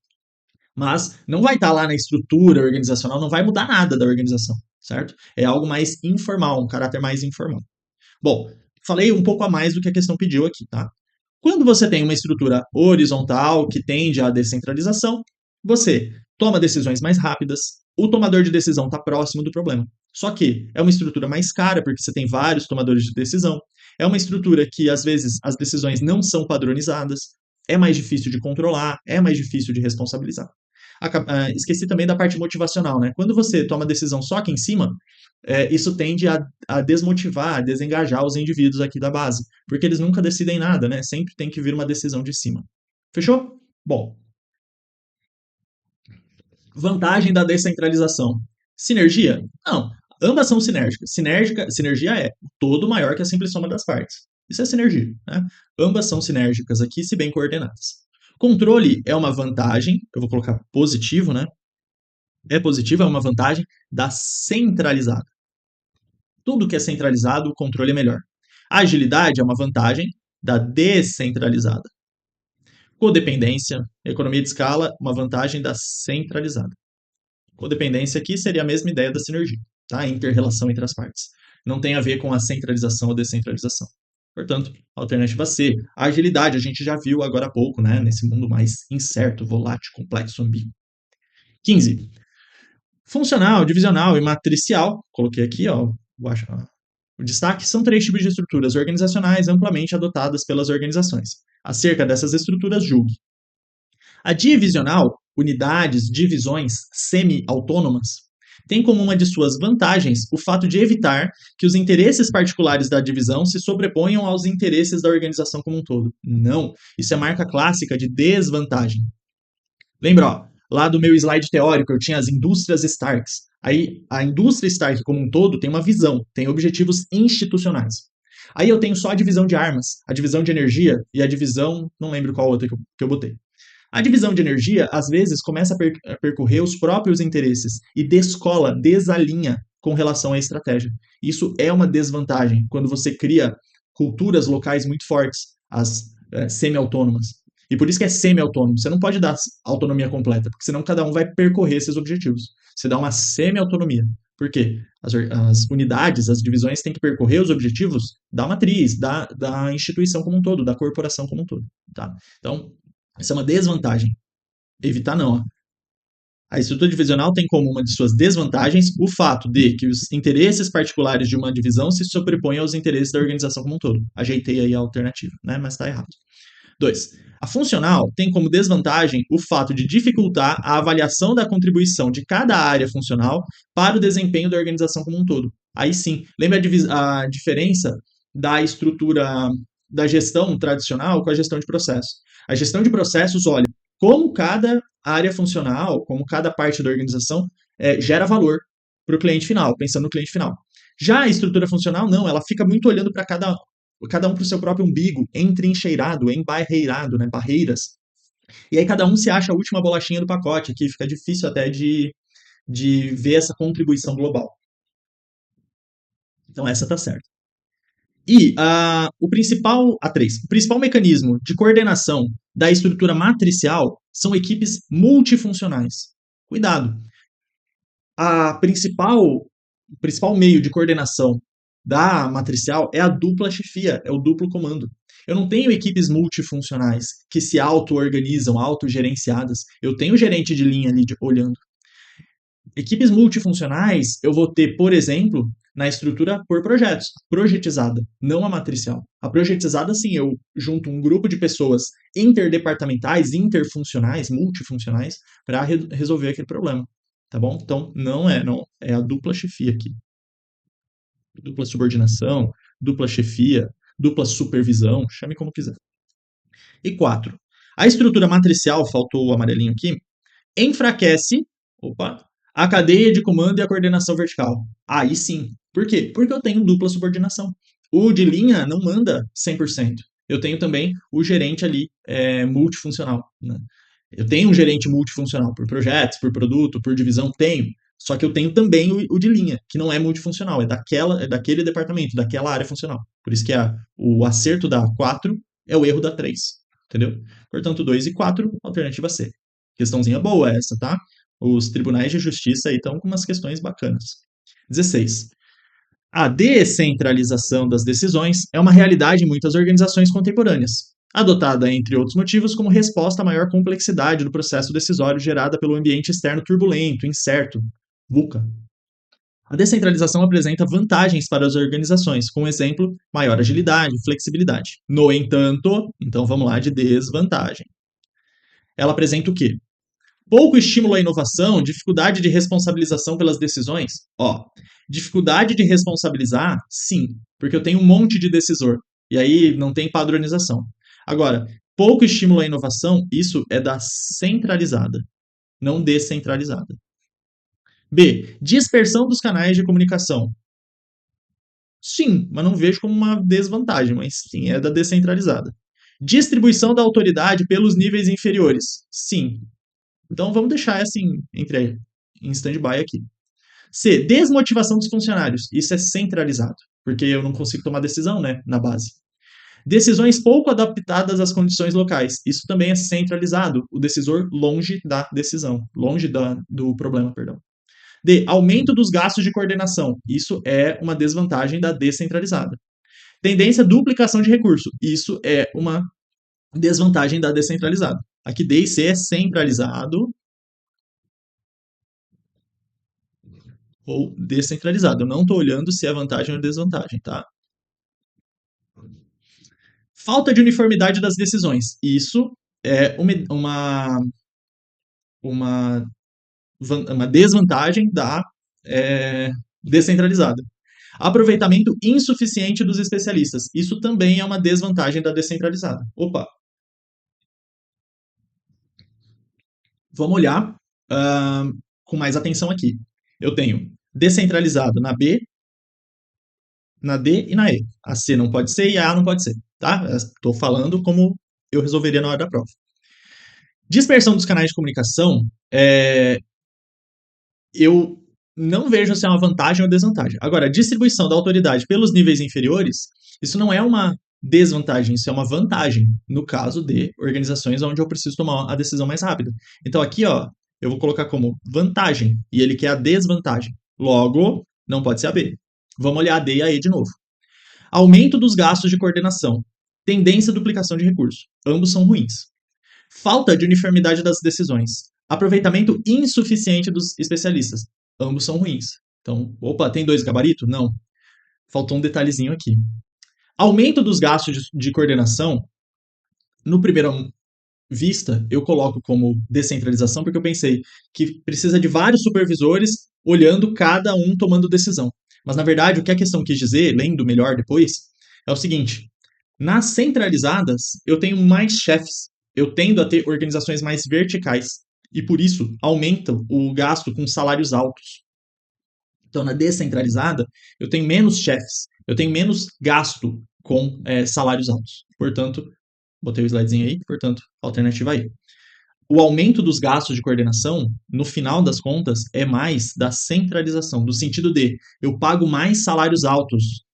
S1: mas não vai estar lá na estrutura organizacional, não vai mudar nada da organização, certo? É algo mais informal, um caráter mais informal. Bom, falei um pouco a mais do que a questão pediu aqui, tá? Quando você tem uma estrutura horizontal que tende à descentralização, você toma decisões mais rápidas, o tomador de decisão está próximo do problema. Só que é uma estrutura mais cara, porque você tem vários tomadores de decisão. É uma estrutura que, às vezes, as decisões não são padronizadas, é mais difícil de controlar, é mais difícil de responsabilizar. Esqueci também da parte motivacional, né? Quando você toma decisão só aqui em cima, isso tende a desmotivar, a desengajar os indivíduos aqui da base, porque eles nunca decidem nada, né? Sempre tem que vir uma decisão de cima. Fechou? Bom. Vantagem da descentralização. Sinergia? Não. Ambas são sinérgicas. Sinergia é o todo maior que a simples soma das partes. Isso é sinergia, né? Ambas são sinérgicas aqui, se bem coordenadas. Controle é uma vantagem, eu vou colocar positivo, né? É positivo, é uma vantagem da centralizada. Tudo que é centralizado, o controle é melhor. A agilidade é uma vantagem da descentralizada. Codependência, economia de escala, uma vantagem da centralizada. Codependência aqui seria a mesma ideia da sinergia, tá? A inter-relação entre as partes. Não tem a ver com a centralização ou descentralização. Portanto, alternativa C. A agilidade, a gente já viu agora há pouco, né? Nesse mundo mais incerto, volátil, complexo, ambíguo. 15. Funcional, divisional e matricial. Coloquei aqui, ó, o destaque são 3 tipos de estruturas organizacionais amplamente adotadas pelas organizações. Acerca dessas estruturas, julgue. A divisional, unidades, divisões semi-autônomas, tem como uma de suas vantagens o fato de evitar que os interesses particulares da divisão se sobreponham aos interesses da organização como um todo. Não, isso é marca clássica de desvantagem. Lembra, ó, lá do meu slide teórico eu tinha as indústrias Starks. Aí a indústria Stark como um todo tem uma visão, tem objetivos institucionais. Aí eu tenho só a divisão de armas, a divisão de energia e a divisão, não lembro qual outra que eu botei. A divisão de energia, às vezes, começa a percorrer os próprios interesses e descola, desalinha com relação à estratégia. Isso é uma desvantagem quando você cria culturas locais muito fortes, as semi-autônomas. E por isso que é semi-autônomo. Você não pode dar autonomia completa, porque senão cada um vai percorrer esses objetivos. Você dá uma semi-autonomia. Por quê? As unidades, as divisões têm que percorrer os objetivos da matriz, da instituição como um todo, da corporação como um todo. Tá? Então, essa é uma desvantagem. Evitar não. Ó. A estrutura divisional tem como uma de suas desvantagens o fato de que os interesses particulares de uma divisão se sobrepõem aos interesses da organização como um todo. Ajeitei aí a alternativa, né? Mas está errado. 2. A funcional tem como desvantagem o fato de dificultar a avaliação da contribuição de cada área funcional para o desempenho da organização como um todo. Aí sim, lembra a diferença da estrutura da gestão tradicional com a gestão de processos. A gestão de processos olha como cada área funcional, como cada parte da organização gera valor para o cliente final, pensando no cliente final. Já a estrutura funcional, não, ela fica muito olhando para cada um para o seu próprio umbigo, entrincheirado, embarreirado, né, barreiras. E aí cada um se acha a última bolachinha do pacote, aqui fica difícil até de ver essa contribuição global. Então essa tá certa. E o principal mecanismo de coordenação da estrutura matricial são equipes multifuncionais. Cuidado. O principal meio de coordenação da matricial é a dupla chefia, é o duplo comando. Eu não tenho equipes multifuncionais que se auto-organizam, autogerenciadas. Eu tenho gerente de linha ali olhando. Equipes multifuncionais eu vou ter, por exemplo, na estrutura por projetos, projetizada, não a matricial. A projetizada, sim, eu junto um grupo de pessoas interdepartamentais, interfuncionais, multifuncionais, para resolver aquele problema, tá bom? Então, não é a dupla chefia aqui. Dupla subordinação, dupla chefia, dupla supervisão, chame como quiser. E 4. A estrutura matricial, faltou o amarelinho aqui, enfraquece a cadeia de comando e a coordenação vertical. Aí sim. Por quê? Porque eu tenho dupla subordinação. O de linha não manda 100%. Eu tenho também o gerente ali multifuncional. Né? Eu tenho um gerente multifuncional por projetos, por produto, por divisão, tenho. Só que eu tenho também o de linha, que não é multifuncional, é daquele departamento, daquela área funcional. Por isso que o acerto da 4 é o erro da 3. Entendeu? Portanto, 2 e 4, alternativa C. Questãozinha boa essa, tá? Os tribunais de justiça aí estão com umas questões bacanas. 16. A descentralização das decisões é uma realidade em muitas organizações contemporâneas, adotada, entre outros motivos, como resposta à maior complexidade do processo decisório gerada pelo ambiente externo turbulento, incerto, VUCA. A descentralização apresenta vantagens para as organizações, como exemplo, maior agilidade, flexibilidade. No entanto, então vamos lá de desvantagem. Ela apresenta o quê? Pouco estímulo à inovação, dificuldade de responsabilização pelas decisões. Dificuldade de responsabilizar, sim, porque eu tenho um monte de decisor, e aí não tem padronização. Agora, pouco estímulo à inovação, isso é da centralizada, não descentralizada. B. Dispersão dos canais de comunicação. Sim, mas não vejo como uma desvantagem, mas sim, é da descentralizada. Distribuição da autoridade pelos níveis inferiores. Sim. Então vamos deixar assim em stand-by aqui. C. Desmotivação dos funcionários. Isso é centralizado, porque eu não consigo tomar decisão, né, na base. Decisões pouco adaptadas às condições locais. Isso também é centralizado. O decisor longe da decisão, longe do problema, perdão. D. Aumento dos gastos de coordenação. Isso é uma desvantagem da descentralizada. Tendência à duplicação de recurso. Isso é uma desvantagem da descentralizada. Aqui D e C é centralizado ou descentralizado. Eu não estou olhando se é vantagem ou desvantagem, tá? Falta de uniformidade das decisões. Isso é uma desvantagem da descentralizada. Aproveitamento insuficiente dos especialistas. Isso também é uma desvantagem da descentralizada. Vamos olhar com mais atenção aqui. Eu tenho descentralizado na B, na D e na E. A C não pode ser e a não pode ser, tá? Estou falando como eu resolveria na hora da prova. Dispersão dos canais de comunicação, eu não vejo se é uma vantagem ou desvantagem. Agora, a distribuição da autoridade pelos níveis inferiores, isso não é uma desvantagem, isso é uma vantagem, no caso de organizações onde eu preciso tomar a decisão mais rápida. Então aqui, eu vou colocar como vantagem, e ele quer a desvantagem. Logo, não pode ser a B. Vamos olhar a D e a E de novo. Aumento dos gastos de coordenação. Tendência à duplicação de recursos. Ambos são ruins. Falta de uniformidade das decisões. Aproveitamento insuficiente dos especialistas. Ambos são ruins. Então, opa, tem dois gabaritos? Não. Faltou um detalhezinho aqui. Aumento dos gastos de coordenação, no primeiro vista, eu coloco como descentralização, porque eu pensei que precisa de vários supervisores olhando cada um tomando decisão. Mas, na verdade, o que a questão quis dizer, lendo melhor depois, é o seguinte: nas centralizadas, eu tenho mais chefes, eu tendo a ter organizações mais verticais, e por isso aumenta o gasto com salários altos. Então, na descentralizada, eu tenho menos chefes, eu tenho menos gasto com salários altos. Portanto, botei o slidezinho aí, portanto, alternativa aí. O aumento dos gastos de coordenação, no final das contas, é mais da centralização, no sentido de eu pago mais salários altos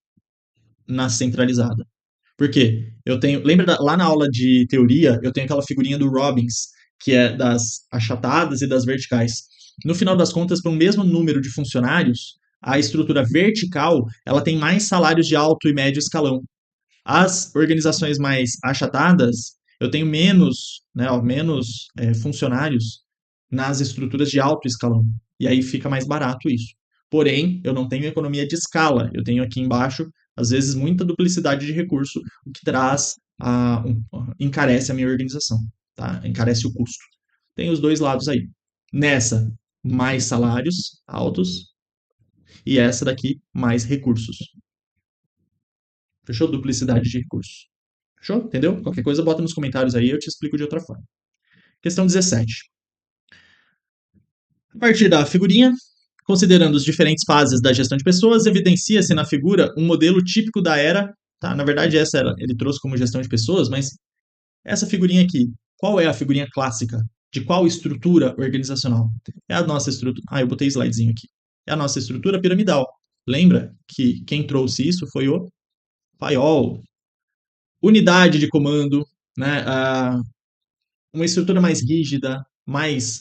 S1: na centralizada. Por quê? Eu tenho, lá na aula de teoria, eu tenho aquela figurinha do Robbins, que é das achatadas e das verticais. No final das contas, para o mesmo número de funcionários, a estrutura vertical, ela tem mais salários de alto e médio escalão. As organizações mais achatadas, eu tenho menos, né, menos funcionários nas estruturas de alto escalão. E aí fica mais barato isso. Porém, eu não tenho economia de escala. Eu tenho aqui embaixo, às vezes, muita duplicidade de recurso, o que traz encarece a minha organização, tá? Encarece o custo. Tem os dois lados aí. Nessa, mais salários altos, e essa daqui, mais recursos. Fechou? Duplicidade de recursos. Fechou? Entendeu? Qualquer coisa, bota nos comentários aí, eu te explico de outra forma. Questão 17. A partir da figurinha, considerando as diferentes fases da gestão de pessoas, evidencia-se na figura um modelo típico da era. Tá? Na verdade, essa era, ele trouxe como gestão de pessoas, mas essa figurinha aqui, qual é a figurinha clássica? De qual estrutura organizacional? É a nossa estrutura. Ah, eu botei slidezinho aqui. É a nossa estrutura piramidal. Lembra que quem trouxe isso foi o Fayol. Unidade de comando, né? Uma estrutura mais rígida, mais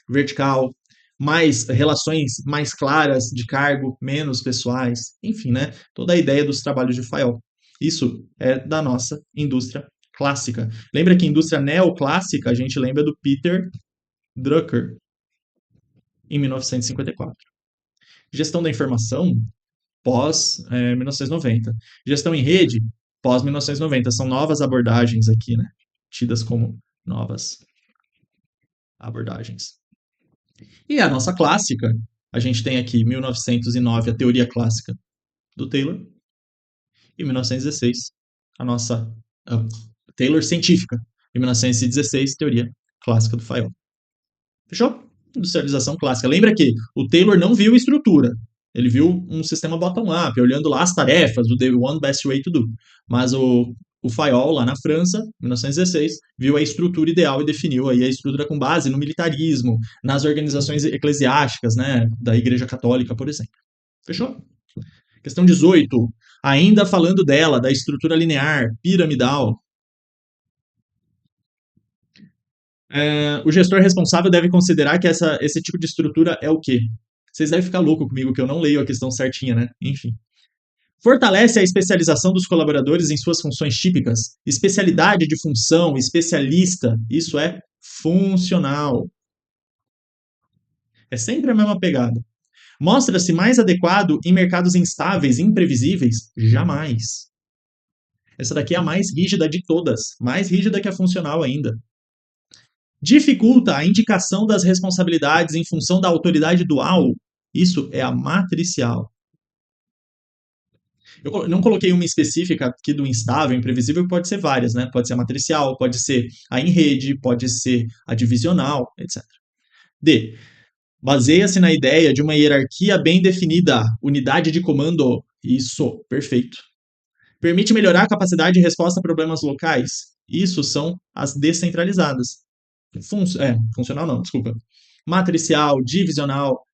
S1: vertical, mais relações mais claras de cargo, menos pessoais, enfim, né? Toda a ideia dos trabalhos de Fayol. Isso é da nossa indústria clássica. Lembra que indústria neoclássica, a gente lembra do Peter Drucker, em 1954. Gestão da informação, pós 1990. Gestão em rede, pós 1990. São novas abordagens aqui, né? Tidas como novas abordagens. E a nossa clássica, a gente tem aqui 1909 a teoria clássica do Taylor e 1916 a nossa Taylor científica, e 1916 teoria clássica do Fayol. Fechou? Industrialização clássica. Lembra que o Taylor não viu estrutura, ele viu um sistema bottom-up, olhando lá as tarefas, o the one best way to do. Mas o Fayol, lá na França, 1916, viu a estrutura ideal e definiu aí a estrutura com base no militarismo, nas organizações eclesiásticas, né, da Igreja Católica, por exemplo. Fechou? Questão 18. Ainda falando dela, da estrutura linear, piramidal. O gestor responsável deve considerar que esse tipo de estrutura é o quê? Vocês devem ficar louco comigo que eu não leio a questão certinha, né? Enfim. Fortalece a especialização dos colaboradores em suas funções típicas. Especialidade de função, especialista, isso é funcional. É sempre a mesma pegada. Mostra-se mais adequado em mercados instáveis, imprevisíveis? Jamais. Essa daqui é a mais rígida de todas, mais rígida que a funcional ainda. Dificulta a indicação das responsabilidades em função da autoridade dual? Isso é a matricial. Eu não coloquei uma específica aqui do instável, imprevisível, que pode ser várias, né? Pode ser a matricial, pode ser a em rede, pode ser a divisional, etc. D. Baseia-se na ideia de uma hierarquia bem definida, unidade de comando. Isso, perfeito. Permite melhorar a capacidade de resposta a problemas locais. Isso são as descentralizadas. Funcional não, desculpa. Matricial, divisional,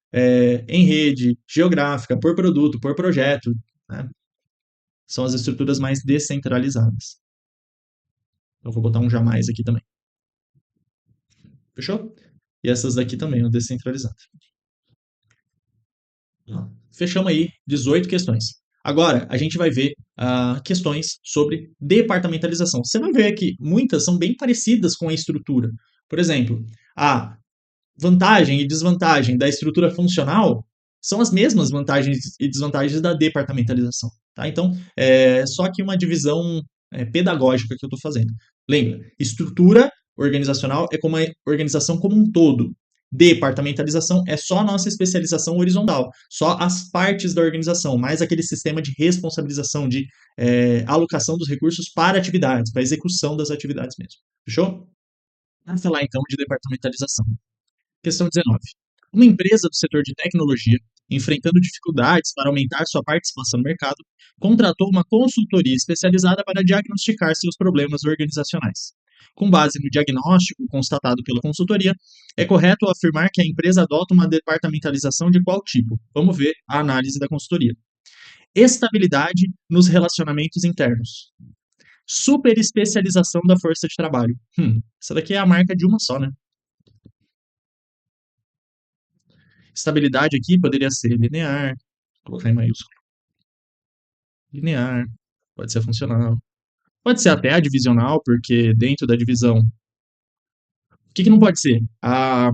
S1: em rede, geográfica, por produto, por projeto, né? São as estruturas mais descentralizadas. Eu vou botar um jamais aqui também. Fechou? E essas daqui também, descentralizadas. Fechamos aí 18 questões. Agora, a gente vai ver questões sobre departamentalização. Você vai ver que muitas são bem parecidas com a estrutura. Por exemplo, vantagem e desvantagem da estrutura funcional são as mesmas vantagens e desvantagens da departamentalização. Tá? Então, é só que uma divisão pedagógica que eu estou fazendo. Lembra, estrutura organizacional é como a organização como um todo. Departamentalização é só a nossa especialização horizontal, só as partes da organização, mais aquele sistema de responsabilização, de alocação dos recursos para atividades, para execução das atividades mesmo. Fechou? Vamos falar então de departamentalização. Questão 19. Uma empresa do setor de tecnologia, enfrentando dificuldades para aumentar sua participação no mercado, contratou uma consultoria especializada para diagnosticar seus problemas organizacionais. Com base no diagnóstico constatado pela consultoria, é correto afirmar que a empresa adota uma departamentalização de qual tipo? Vamos ver a análise da consultoria. Estabilidade nos relacionamentos internos. Superespecialização da força de trabalho. Essa daqui é a marca de uma só, né? Estabilidade aqui poderia ser linear, vou colocar em maiúsculo. Linear, pode ser funcional. Pode ser até a divisional, porque dentro da divisão. O que não pode ser? A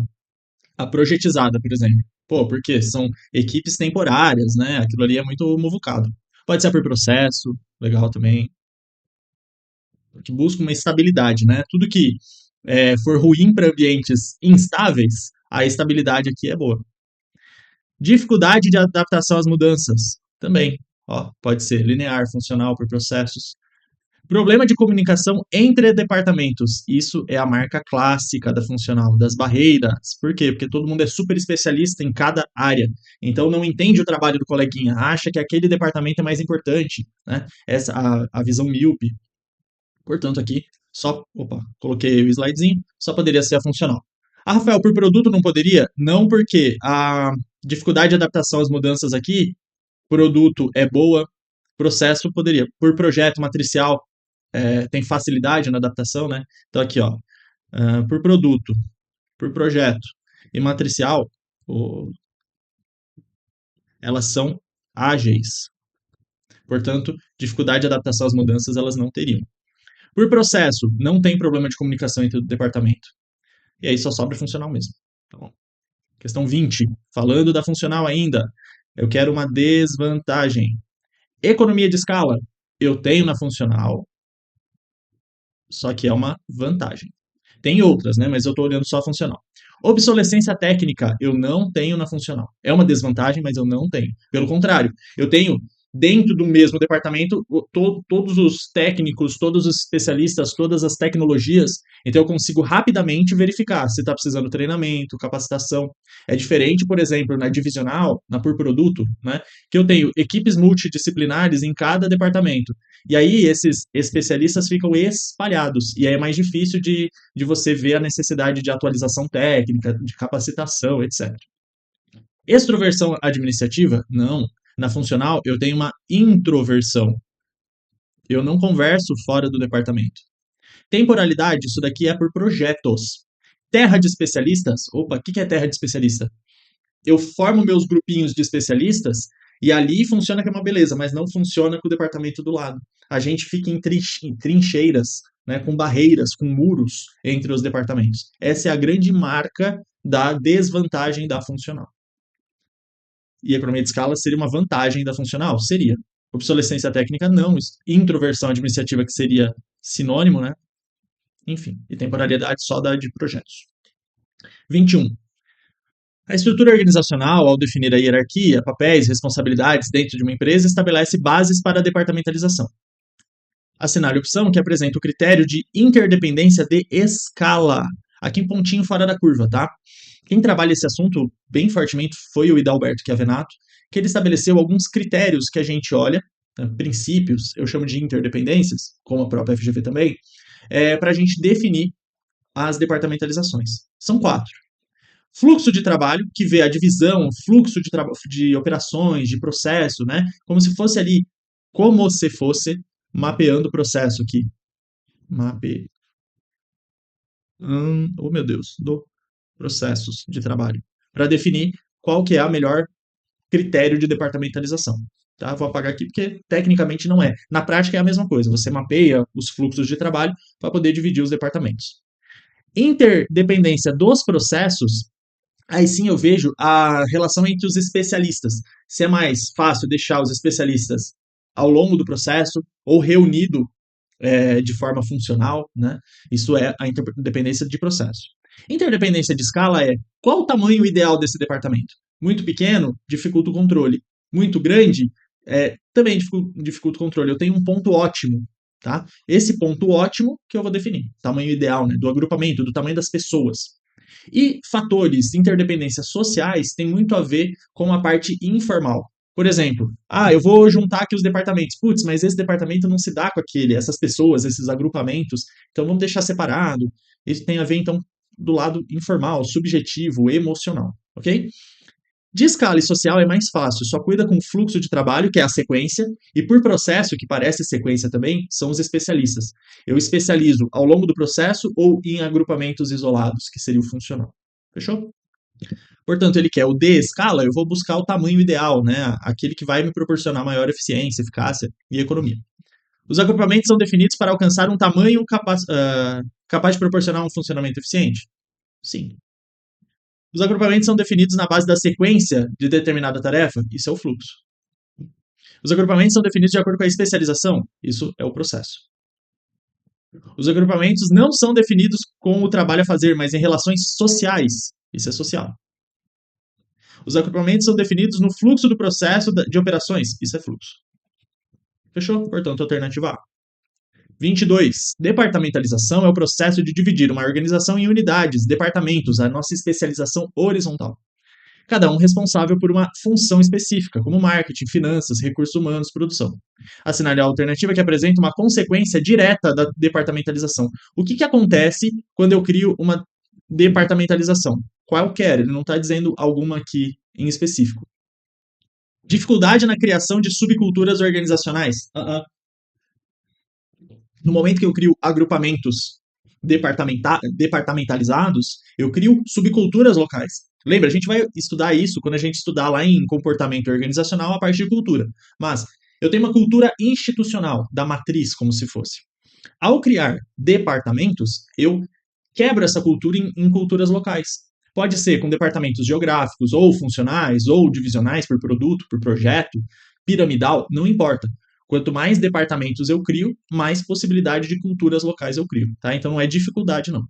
S1: projetizada, por exemplo. Pô, porque são equipes temporárias, né? Aquilo ali é muito muvucado. Pode ser por processo, legal também. Que busca uma estabilidade, né? Tudo que for ruim para ambientes instáveis, a estabilidade aqui é boa. Dificuldade de adaptação às mudanças, também. Ó, pode ser linear, funcional, por processos. Problema de comunicação entre departamentos. Isso é a marca clássica da funcional, das barreiras. Por quê? Porque todo mundo é super especialista em cada área. Então não entende o trabalho do coleguinha, acha que aquele departamento é mais importante. Né? Essa a visão míope. Portanto, aqui, coloquei o slidezinho, só poderia ser a funcional. Ah, Rafael, por produto não poderia? Não, porque a dificuldade de adaptação às mudanças aqui, produto é boa, processo poderia. Por projeto matricial, tem facilidade na adaptação, né? Então aqui, ó, por produto, por projeto e matricial, elas são ágeis. Portanto, dificuldade de adaptação às mudanças elas não teriam. Por processo, não tem problema de comunicação entre o departamento. E aí só sobra funcional mesmo. Tá bom? Questão 20. Falando da funcional ainda, eu quero uma desvantagem. Economia de escala, eu tenho na funcional, só que é uma vantagem. Tem outras, né? Mas eu estou olhando só a funcional. Obsolescência técnica, eu não tenho na funcional. É uma desvantagem, mas eu não tenho. Pelo contrário, eu tenho dentro do mesmo departamento todos os técnicos, todos os especialistas, todas as tecnologias. Então eu consigo rapidamente verificar se está precisando de treinamento, capacitação. É diferente, por exemplo, na divisional, na por produto, né? Que eu tenho equipes multidisciplinares em cada departamento. E aí esses especialistas ficam espalhados. E aí é mais difícil de você ver a necessidade de atualização técnica, de capacitação, etc. Extroversão administrativa? Não. Na funcional, eu tenho uma introversão. Eu não converso fora do departamento. Temporalidade, isso daqui é por projetos. Terra de especialistas? Opa, o que é terra de especialista? Eu formo meus grupinhos de especialistas e ali funciona que é uma beleza, mas não funciona com o departamento do lado. A gente fica em trincheiras, né, com barreiras, com muros entre os departamentos. Essa é a grande marca da desvantagem da funcional. E a economia de escala seria uma vantagem da funcional? Seria. Obsolescência técnica, não. Introversão administrativa, que seria sinônimo, né? Enfim. E temporalidade só da de projetos. 21. A estrutura organizacional, ao definir a hierarquia, papéis, responsabilidades dentro de uma empresa, estabelece bases para a departamentalização. Assinale a opção que apresenta o critério de interdependência de escala. Aqui um pontinho fora da curva, tá? Quem trabalha esse assunto bem fortemente foi o Hidalberto Chiavenato, que ele estabeleceu alguns critérios que a gente olha, né, princípios, eu chamo de interdependências, como a própria FGV também, para a gente definir as departamentalizações. São 4. Fluxo de trabalho, que vê a divisão, fluxo de operações, de processo, né? Como se fosse ali, como se fosse mapeando o processo aqui. Oh meu Deus, do processos de trabalho. Para definir qual que é a melhor critério de departamentalização. Tá? Vou apagar aqui porque tecnicamente não é. Na prática é a mesma coisa. Você mapeia os fluxos de trabalho para poder dividir os departamentos. Interdependência dos processos aí sim eu vejo a relação entre os especialistas. Se é mais fácil deixar os especialistas ao longo do processo ou reunido de forma funcional, né? Isso é a interdependência de processo. Interdependência de escala é qual o tamanho ideal desse departamento. Muito pequeno, dificulta o controle. Muito grande, também dificulta o controle. Eu tenho um ponto ótimo, tá? Esse ponto ótimo que eu vou definir. Tamanho ideal, né? Do agrupamento, do tamanho das pessoas. E fatores de interdependência sociais têm muito a ver com a parte informal. Por exemplo, eu vou juntar aqui os departamentos. Putz, mas esse departamento não se dá com aquele, essas pessoas, esses agrupamentos, então vamos deixar separado. Isso tem a ver, então, do lado informal, subjetivo, emocional, ok? De escala social é mais fácil, só cuida com o fluxo de trabalho, que é a sequência, e por processo, que parece sequência também, são os especialistas. Eu especializo ao longo do processo ou em agrupamentos isolados, que seria o funcional. Fechou? Portanto, ele quer o D escala, eu vou buscar o tamanho ideal, né? Aquele que vai me proporcionar maior eficiência, eficácia e economia. Os agrupamentos são definidos para alcançar um tamanho capaz de proporcionar um funcionamento eficiente? Sim. Os agrupamentos são definidos na base da sequência de determinada tarefa? Isso é o fluxo. Os agrupamentos são definidos de acordo com a especialização? Isso é o processo. Os agrupamentos não são definidos com o trabalho a fazer, mas em relações sociais? Isso é social. Os agrupamentos são definidos no fluxo do processo de operações? Isso é fluxo. Fechou? Portanto, alternativa A. 22. Departamentalização é o processo de dividir uma organização em unidades, departamentos, a nossa especialização horizontal. Cada um responsável por uma função específica, como marketing, finanças, recursos humanos, produção. Assinale a alternativa que apresenta uma consequência direta da departamentalização. O que acontece quando eu crio uma departamentalização? Qualquer, ele não está dizendo alguma aqui em específico. Dificuldade na criação de subculturas organizacionais. No momento que eu crio agrupamentos departamentalizados, eu crio subculturas locais. Lembra, a gente vai estudar isso quando a gente estudar lá em comportamento organizacional a partir de cultura. Mas eu tenho uma cultura institucional, da matriz, como se fosse. Ao criar departamentos, eu quebro essa cultura em culturas locais. Pode ser com departamentos geográficos, ou funcionais, ou divisionais por produto, por projeto, piramidal, não importa. Quanto mais departamentos eu crio, mais possibilidade de culturas locais eu crio, tá? Então não é dificuldade, não.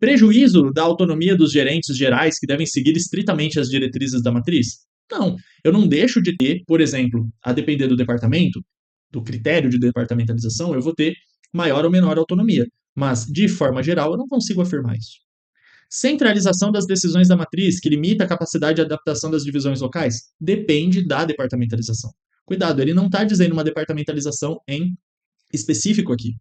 S1: Prejuízo da autonomia dos gerentes gerais que devem seguir estritamente as diretrizes da matriz? Não. Eu não deixo de ter, por exemplo, a depender do departamento, do critério de departamentalização, eu vou ter maior ou menor autonomia. Mas, de forma geral, eu não consigo afirmar isso. Centralização das decisões da matriz, que limita a capacidade de adaptação das divisões locais, depende da departamentalização. Cuidado, ele não está dizendo uma departamentalização em específico aqui.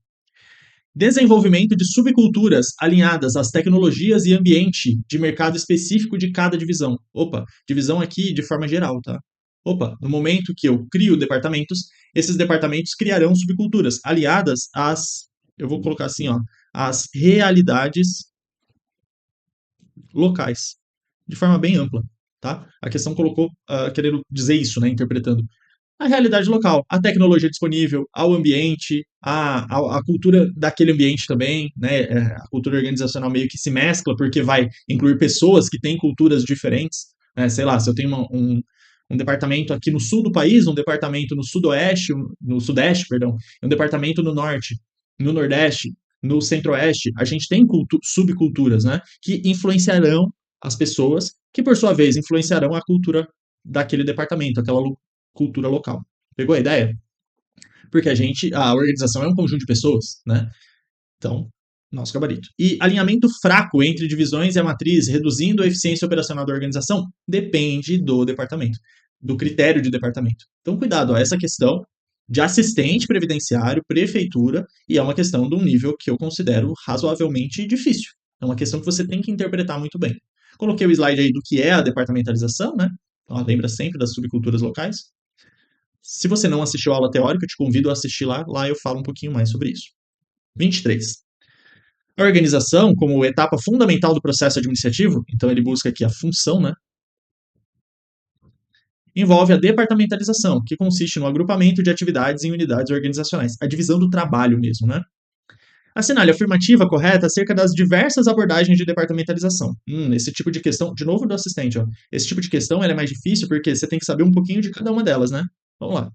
S1: Desenvolvimento de subculturas alinhadas às tecnologias e ambiente de mercado específico de cada divisão. Opa, divisão aqui de forma geral, tá? Opa, no momento que eu crio departamentos, esses departamentos criarão subculturas aliadas às, eu vou colocar assim, ó, às realidades locais, de forma bem ampla, tá? A questão colocou, querendo dizer isso, né, interpretando a realidade local, a tecnologia disponível, ao ambiente, a cultura daquele ambiente também, né? A cultura organizacional meio que se mescla, porque vai incluir pessoas que têm culturas diferentes, né? Sei lá, se eu tenho um departamento aqui no sul do país, um departamento no sudoeste, no sudeste, perdão, um departamento no norte, no nordeste, no centro-oeste, a gente tem subculturas, né? Que influenciarão as pessoas, que por sua vez influenciarão a cultura daquele departamento, aquela cultura local. Pegou a ideia? Porque a organização é um conjunto de pessoas, né? Então, nosso gabarito. E alinhamento fraco entre divisões e a matriz, reduzindo a eficiência operacional da organização, depende do departamento, do critério de departamento. Então, cuidado, ó, essa questão de assistente previdenciário, prefeitura, e é uma questão de um nível que eu considero razoavelmente difícil. É uma questão que você tem que interpretar muito bem. Coloquei o slide aí do que é a departamentalização, né? Então, lembra sempre das subculturas locais. Se você não assistiu a aula teórica, eu te convido a assistir lá. Lá eu falo um pouquinho mais sobre isso. 23. A organização, como etapa fundamental do processo administrativo, então ele busca aqui a função, né? Envolve a departamentalização, que consiste no agrupamento de atividades em unidades organizacionais. A divisão do trabalho mesmo, né? Assinale a afirmativa correta acerca das diversas abordagens de departamentalização. Esse tipo de questão, de novo do assistente, ó. Esse tipo de questão ela é mais difícil porque você tem que saber um pouquinho de cada uma delas, né? Vamos lá.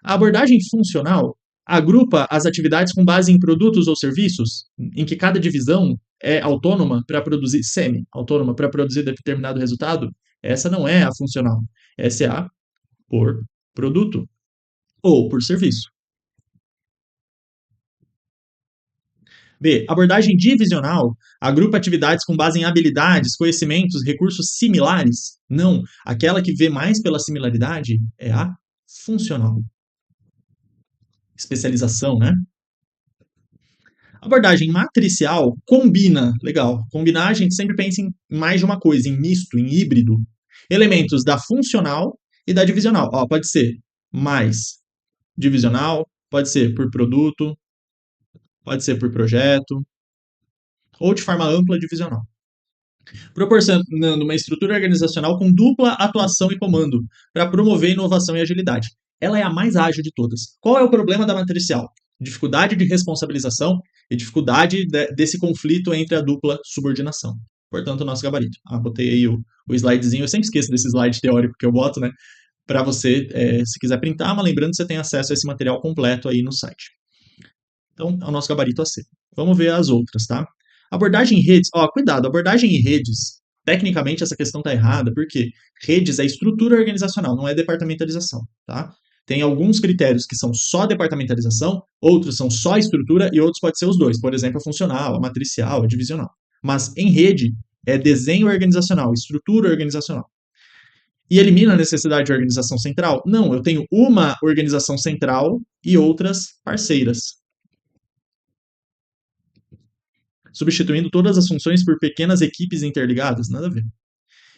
S1: A abordagem funcional agrupa as atividades com base em produtos ou serviços, em que cada divisão é autônoma para produzir, semi-autônoma para produzir determinado resultado. Essa não é a funcional. Essa é a por produto ou por serviço. B. Abordagem divisional agrupa atividades com base em habilidades, conhecimentos, recursos similares. Não. Aquela que vê mais pela similaridade é a funcional. Especialização, né? Abordagem matricial combina, legal. Combinar, a gente sempre pensa em mais de uma coisa, em misto, em híbrido. Elementos da funcional e da divisional. Ó, pode ser mais divisional, pode ser por produto, pode ser por projeto, ou de forma ampla divisional. Proporcionando uma estrutura organizacional com dupla atuação e comando, para promover inovação e agilidade. Ela é a mais ágil de todas. Qual é o problema da matricial? Dificuldade de responsabilização e dificuldade desse conflito entre a dupla subordinação. Portanto, o nosso gabarito. Botei aí o slidezinho. Eu sempre esqueço desse slide teórico que eu boto, né? Para você, se quiser printar, mas lembrando que você tem acesso a esse material completo aí no site. Então, é o nosso gabarito AC. Vamos ver as outras, tá? Abordagem em redes. Cuidado, abordagem em redes. Tecnicamente, essa questão está errada, porque redes é estrutura organizacional, não é departamentalização, tá? Tem alguns critérios que são só departamentalização, outros são só estrutura e outros podem ser os dois. Por exemplo, a funcional, a matricial, a divisional. Mas em rede é desenho organizacional, estrutura organizacional. E elimina a necessidade de organização central? Não, eu tenho uma organização central e outras parceiras. Substituindo todas as funções por pequenas equipes interligadas? Nada a ver.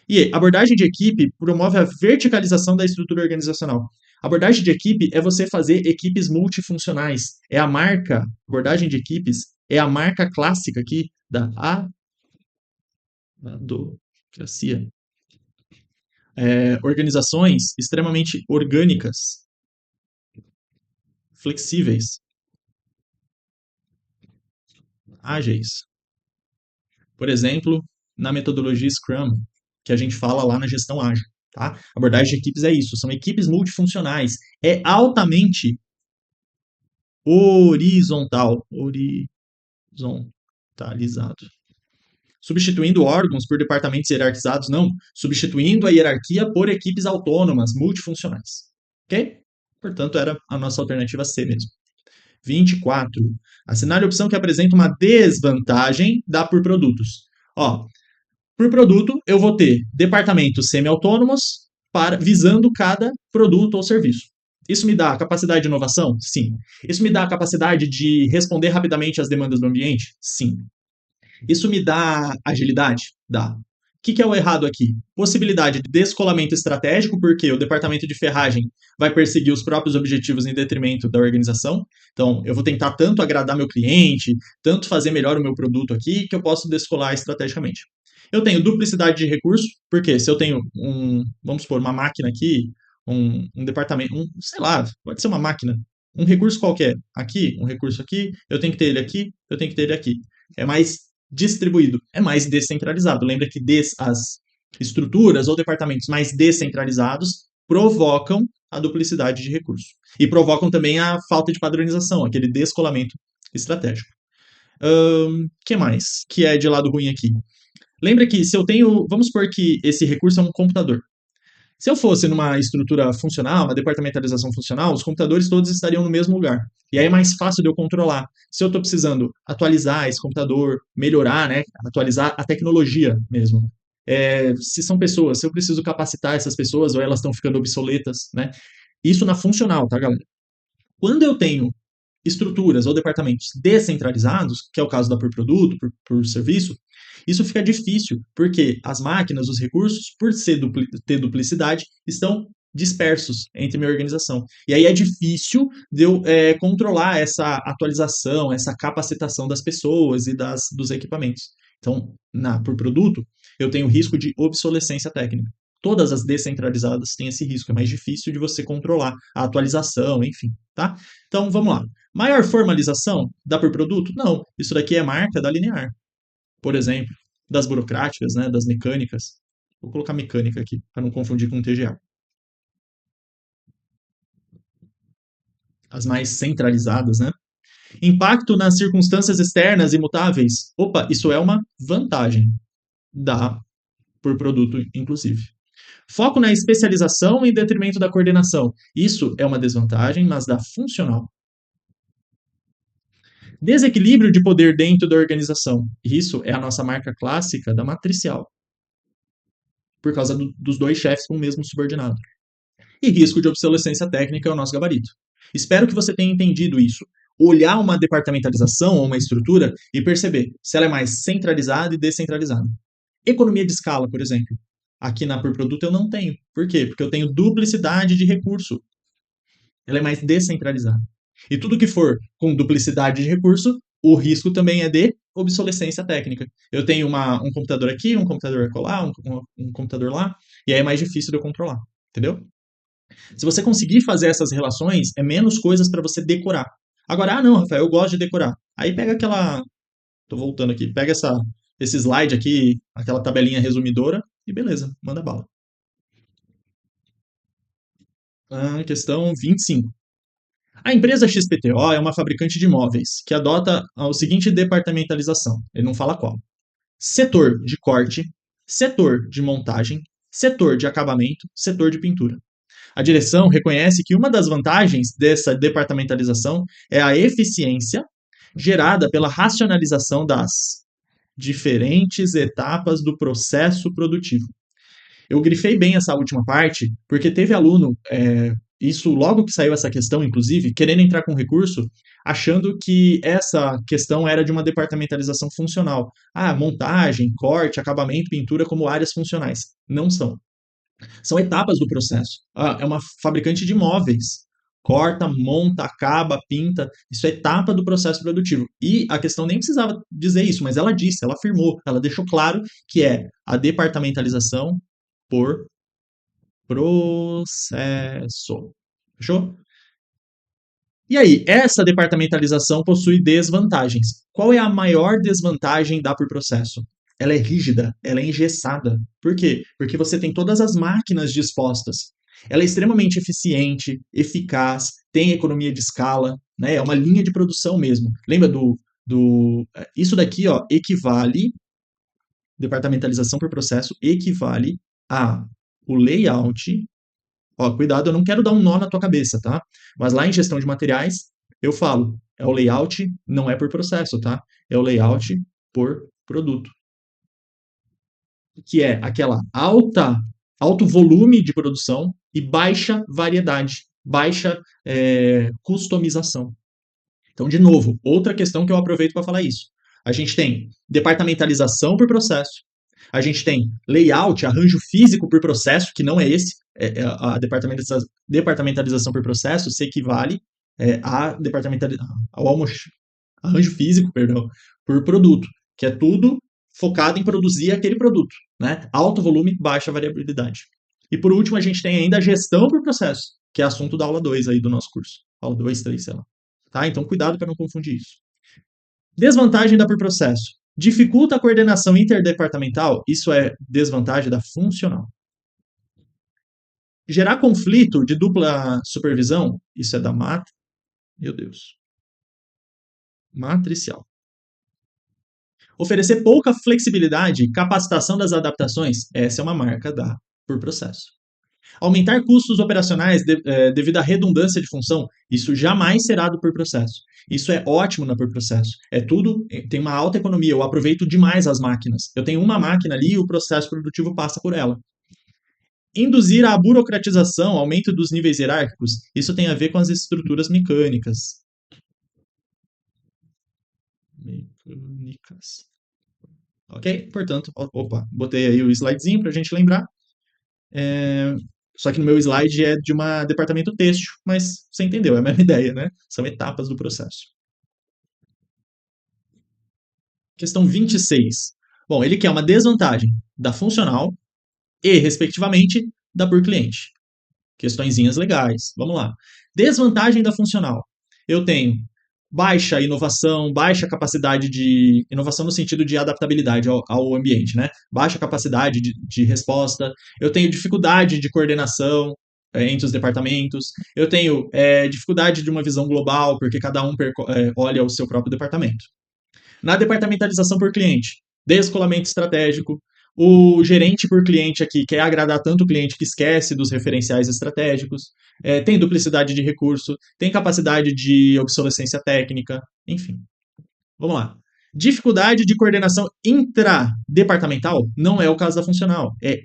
S1: E abordagem de equipe promove a verticalização da estrutura organizacional. Abordagem de equipe é você fazer equipes multifuncionais. É a marca, abordagem de equipes, é a marca clássica aqui da adocracia. Organizações extremamente orgânicas, flexíveis, ágeis. Por exemplo, na metodologia Scrum, que a gente fala lá na gestão ágil. Tá? Abordagem de equipes é isso, são equipes multifuncionais. É altamente horizontalizado. Substituindo órgãos por departamentos hierarquizados, não. Substituindo a hierarquia por equipes autônomas, multifuncionais. Ok? Portanto, era a nossa alternativa C mesmo. 24. Assinale a opção que apresenta uma desvantagem da por produtos. Por produto, eu vou ter departamentos semi-autônomos visando cada produto ou serviço. Isso me dá capacidade de inovação? Sim. Isso me dá capacidade de responder rapidamente às demandas do ambiente? Sim. Isso me dá agilidade? Dá. O que é o errado aqui? Possibilidade de descolamento estratégico, porque o departamento de ferragem vai perseguir os próprios objetivos em detrimento da organização. Então, eu vou tentar tanto agradar meu cliente, tanto fazer melhor o meu produto aqui, que eu posso descolar estrategicamente. Eu tenho duplicidade de recurso, porque se eu tenho vamos supor, uma máquina aqui, um departamento, sei lá, pode ser uma máquina, um recurso qualquer, aqui, um recurso aqui, eu tenho que ter ele aqui, eu tenho que ter ele aqui. É mais distribuído, é mais descentralizado. Lembra que as estruturas ou departamentos mais descentralizados provocam a duplicidade de recurso. E provocam também a falta de padronização, aquele descolamento estratégico. Que mais? Que é de lado ruim aqui. Lembra que se eu tenho, vamos supor que esse recurso é um computador. Se eu fosse numa estrutura funcional, uma departamentalização funcional, os computadores todos estariam no mesmo lugar. E aí é mais fácil de eu controlar. Se eu estou precisando atualizar esse computador, melhorar, né, atualizar a tecnologia mesmo. Se são pessoas, se eu preciso capacitar essas pessoas ou elas estão ficando obsoletas, né? Isso na funcional, tá, galera? Quando eu tenho estruturas ou departamentos descentralizados, que é o caso da por produto, por serviço, isso fica difícil, porque as máquinas, os recursos, por ter duplicidade, estão dispersos entre minha organização. E aí é difícil de eu controlar essa atualização, essa capacitação das pessoas e dos equipamentos. Então, por produto, eu tenho risco de obsolescência técnica. Todas as descentralizadas têm esse risco, é mais difícil de você controlar a atualização, enfim, tá? Então, vamos lá. Maior formalização dá por produto? Não. Isso daqui é marca da linear. Por exemplo, das burocráticas, né, das mecânicas. Vou colocar mecânica aqui, para não confundir com TGA. As mais centralizadas, né? Impacto nas circunstâncias externas imutáveis. Opa, isso é uma vantagem. Dá por produto, inclusive. Foco na especialização em detrimento da coordenação. Isso é uma desvantagem, mas dá funcional. Desequilíbrio de poder dentro da organização. Isso é a nossa marca clássica da matricial, por causa dos dois chefes com o mesmo subordinado. E risco de obsolescência técnica é o nosso gabarito. Espero que você tenha entendido isso. Olhar uma departamentalização ou uma estrutura e perceber se ela é mais centralizada e descentralizada. Economia de escala, por exemplo. Aqui na por produto eu não tenho. Por quê? Porque eu tenho duplicidade de recurso. Ela é mais descentralizada. E tudo que for com duplicidade de recurso, o risco também é de obsolescência técnica. Eu tenho um computador aqui, um computador lá, um computador lá, e aí é mais difícil de eu controlar. Entendeu? Se você conseguir fazer essas relações, é menos coisas para você decorar. Agora, não, Rafael, eu gosto de decorar. Aí pega aquela. Tô voltando aqui. Pega esse slide aqui, aquela tabelinha resumidora, e beleza, manda bala. Questão 25. A empresa XPTO é uma fabricante de imóveis que adota a seguinte departamentalização. Ele não fala qual. Setor de corte, setor de montagem, setor de acabamento, setor de pintura. A direção reconhece que uma das vantagens dessa departamentalização é a eficiência gerada pela racionalização das diferentes etapas do processo produtivo. Eu grifei bem essa última parte, porque teve aluno, isso logo que saiu essa questão, inclusive, querendo entrar com recurso, achando que essa questão era de uma departamentalização funcional. Montagem, corte, acabamento, pintura como áreas funcionais. Não são. São etapas do processo. É uma fabricante de móveis. Corta, monta, acaba, pinta. Isso é etapa do processo produtivo. E a questão nem precisava dizer isso, mas ela disse, ela afirmou, ela deixou claro que é a departamentalização por processo. Fechou? E aí, essa departamentalização possui desvantagens. Qual é a maior desvantagem da por processo? Ela é rígida, ela é engessada. Por quê? Porque você tem todas as máquinas dispostas. Ela é extremamente eficiente, eficaz, tem economia de escala, né? É uma linha de produção mesmo. Lembra isso daqui, ó, equivale, departamentalização por processo, equivale a o layout. Ó, cuidado, eu não quero dar um nó na tua cabeça, tá? Mas lá em gestão de materiais, eu falo, é o layout, não é por processo, tá? É o layout por produto. Que é aquela alto volume de produção e baixa variedade, baixa customização. Então, de novo, outra questão que eu aproveito para falar isso. A gente tem departamentalização por processo, a gente tem layout, arranjo físico por processo, que não é esse, a departamentalização por processo se equivale ao arranjo físico, perdão, por produto, que é tudo focado em produzir aquele produto, né? Alto volume, baixa variabilidade. E por último, a gente tem ainda a gestão por processo, que é assunto da aula 2 aí do nosso curso. Aula 2, 3, sei lá. Tá? Então, cuidado para não confundir isso. Desvantagem da por processo. Dificulta a coordenação interdepartamental, isso é desvantagem da funcional. Gerar conflito de dupla supervisão, isso é da meu Deus. Matricial. Oferecer pouca flexibilidade, capacitação das adaptações, essa é uma marca da por processo. Aumentar custos operacionais devido à redundância de função, isso jamais será do por processo. Isso é ótimo na por processo. Tem uma alta economia, eu aproveito demais as máquinas. Eu tenho uma máquina ali e o processo produtivo passa por ela. Induzir a burocratização, aumento dos níveis hierárquicos, isso tem a ver com as estruturas mecânicas. Ok? Portanto, botei aí o slidezinho para a gente lembrar. Só que no meu slide é de um departamento têxtil, mas você entendeu, é a mesma ideia, né? São etapas do processo. Questão 26. Bom, ele quer uma desvantagem da funcional, e, respectivamente, da por cliente. Questõezinhas legais. Vamos lá. Desvantagem da funcional. Eu tenho baixa inovação, baixa capacidade de inovação no sentido de adaptabilidade ao ambiente, né? Baixa capacidade de resposta. Eu tenho dificuldade de coordenação entre os departamentos. Eu tenho dificuldade de uma visão global, porque cada um olha o seu próprio departamento. Na departamentalização por cliente, descolamento estratégico. O gerente por cliente aqui quer agradar tanto o cliente que esquece dos referenciais estratégicos, tem duplicidade de recurso, tem capacidade de obsolescência técnica, enfim. Vamos lá. Dificuldade de coordenação intradepartamental não é o caso da funcional, é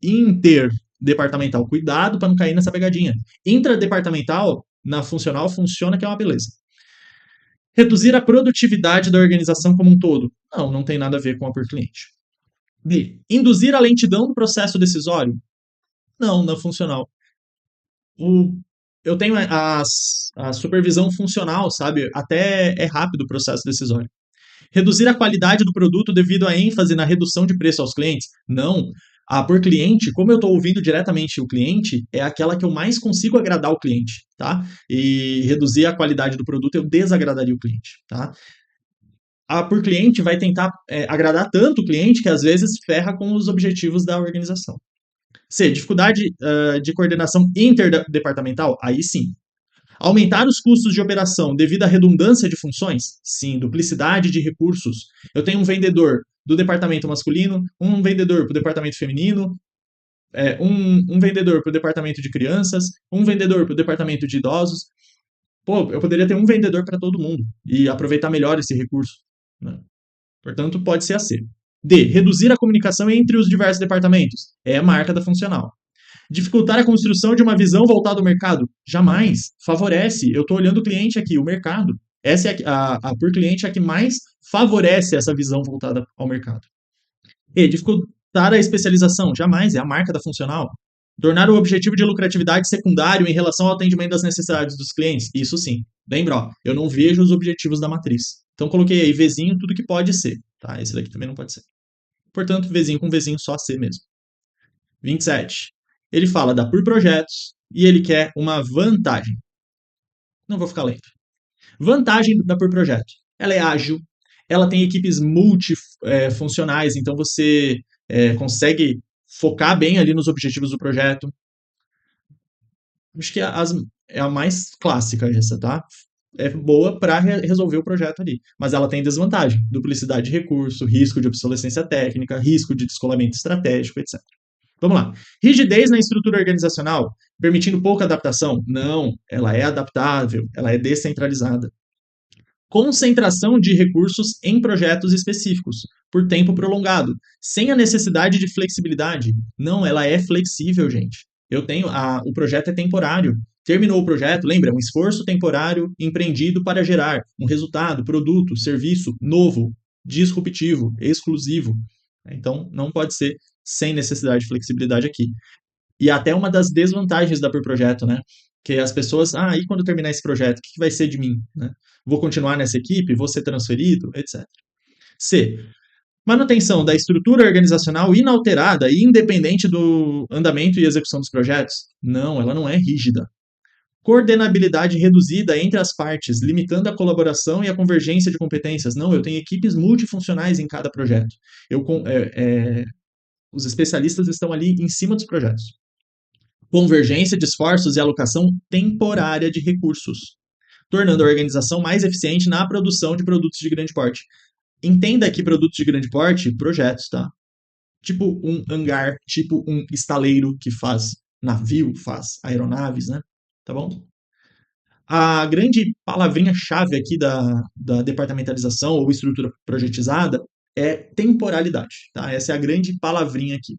S1: interdepartamental. Cuidado para não cair nessa pegadinha. Intradepartamental, na funcional, funciona que é uma beleza. Reduzir a produtividade da organização como um todo. Não tem nada a ver com a por cliente. B. Induzir a lentidão do processo decisório. Não funcional. Eu tenho a supervisão funcional, sabe? Até é rápido o processo decisório. Reduzir a qualidade do produto devido à ênfase na redução de preço aos clientes. Não. A por cliente, como eu estou ouvindo diretamente o cliente, é aquela que eu mais consigo agradar o cliente, tá? E reduzir a qualidade do produto, eu desagradaria o cliente, tá? A por cliente vai tentar agradar tanto o cliente que às vezes ferra com os objetivos da organização. C. Dificuldade de coordenação interdepartamental? Aí sim. Aumentar os custos de operação devido à redundância de funções? Sim. Duplicidade de recursos. Eu tenho um vendedor do departamento masculino, um vendedor para o departamento feminino, um vendedor para o departamento de crianças, um vendedor para o departamento de idosos. Pô, eu poderia ter um vendedor para todo mundo e aproveitar melhor esse recurso, né? Portanto, pode ser a C. D. Reduzir a comunicação entre os diversos departamentos. É a marca da funcional. Dificultar a construção de uma visão voltada ao mercado? Jamais. Favorece. Eu estou olhando o cliente aqui, o mercado. Essa é a por cliente é a que mais favorece essa visão voltada ao mercado. E. Dificultar a especialização? Jamais. É a marca da funcional. Tornar o objetivo de lucratividade secundário em relação ao atendimento das necessidades dos clientes? Isso sim. Lembra, ó, eu não vejo os objetivos da matriz. Então coloquei aí Vzinho, tudo que pode ser. Tá? Esse daqui também não pode ser. Portanto, Vzinho com Vzinho, só C mesmo. 27. Ele fala da por projetos e ele quer uma vantagem. Não vou ficar lento. Vantagem da por projeto. Ela é ágil, ela tem equipes multifuncionais, então você consegue focar bem ali nos objetivos do projeto. Acho que é a mais clássica essa, tá? É boa para resolver o projeto ali, mas ela tem desvantagem, duplicidade de recurso, risco de obsolescência técnica, risco de descolamento estratégico, etc. Vamos lá. Rigidez na estrutura organizacional, permitindo pouca adaptação? Não, ela é adaptável, ela é descentralizada. Concentração de recursos em projetos específicos, por tempo prolongado, sem a necessidade de flexibilidade? Não, ela é flexível, gente. O projeto é temporário. Terminou o projeto, lembra? Um esforço temporário empreendido para gerar um resultado, produto, serviço novo, disruptivo, exclusivo. Então, não pode ser sem necessidade de flexibilidade aqui. E até uma das desvantagens da por projeto, né? Que as pessoas, e quando terminar esse projeto, o que vai ser de mim? Né? Vou continuar nessa equipe? Vou ser transferido? Etc. C. Manutenção da estrutura organizacional inalterada e independente do andamento e execução dos projetos? Não, ela não é rígida. Coordenabilidade reduzida entre as partes, limitando a colaboração e a convergência de competências? Não, eu tenho equipes multifuncionais em cada projeto. Os especialistas estão ali em cima dos projetos. Convergência de esforços e alocação temporária de recursos, tornando a organização mais eficiente na produção de produtos de grande porte. Entenda que produtos de grande porte, projetos, tá? Tipo um hangar, tipo um estaleiro que faz navio, faz aeronaves, né? Tá bom? A grande palavrinha-chave aqui da departamentalização ou estrutura projetizada é temporalidade, tá? Essa é a grande palavrinha aqui.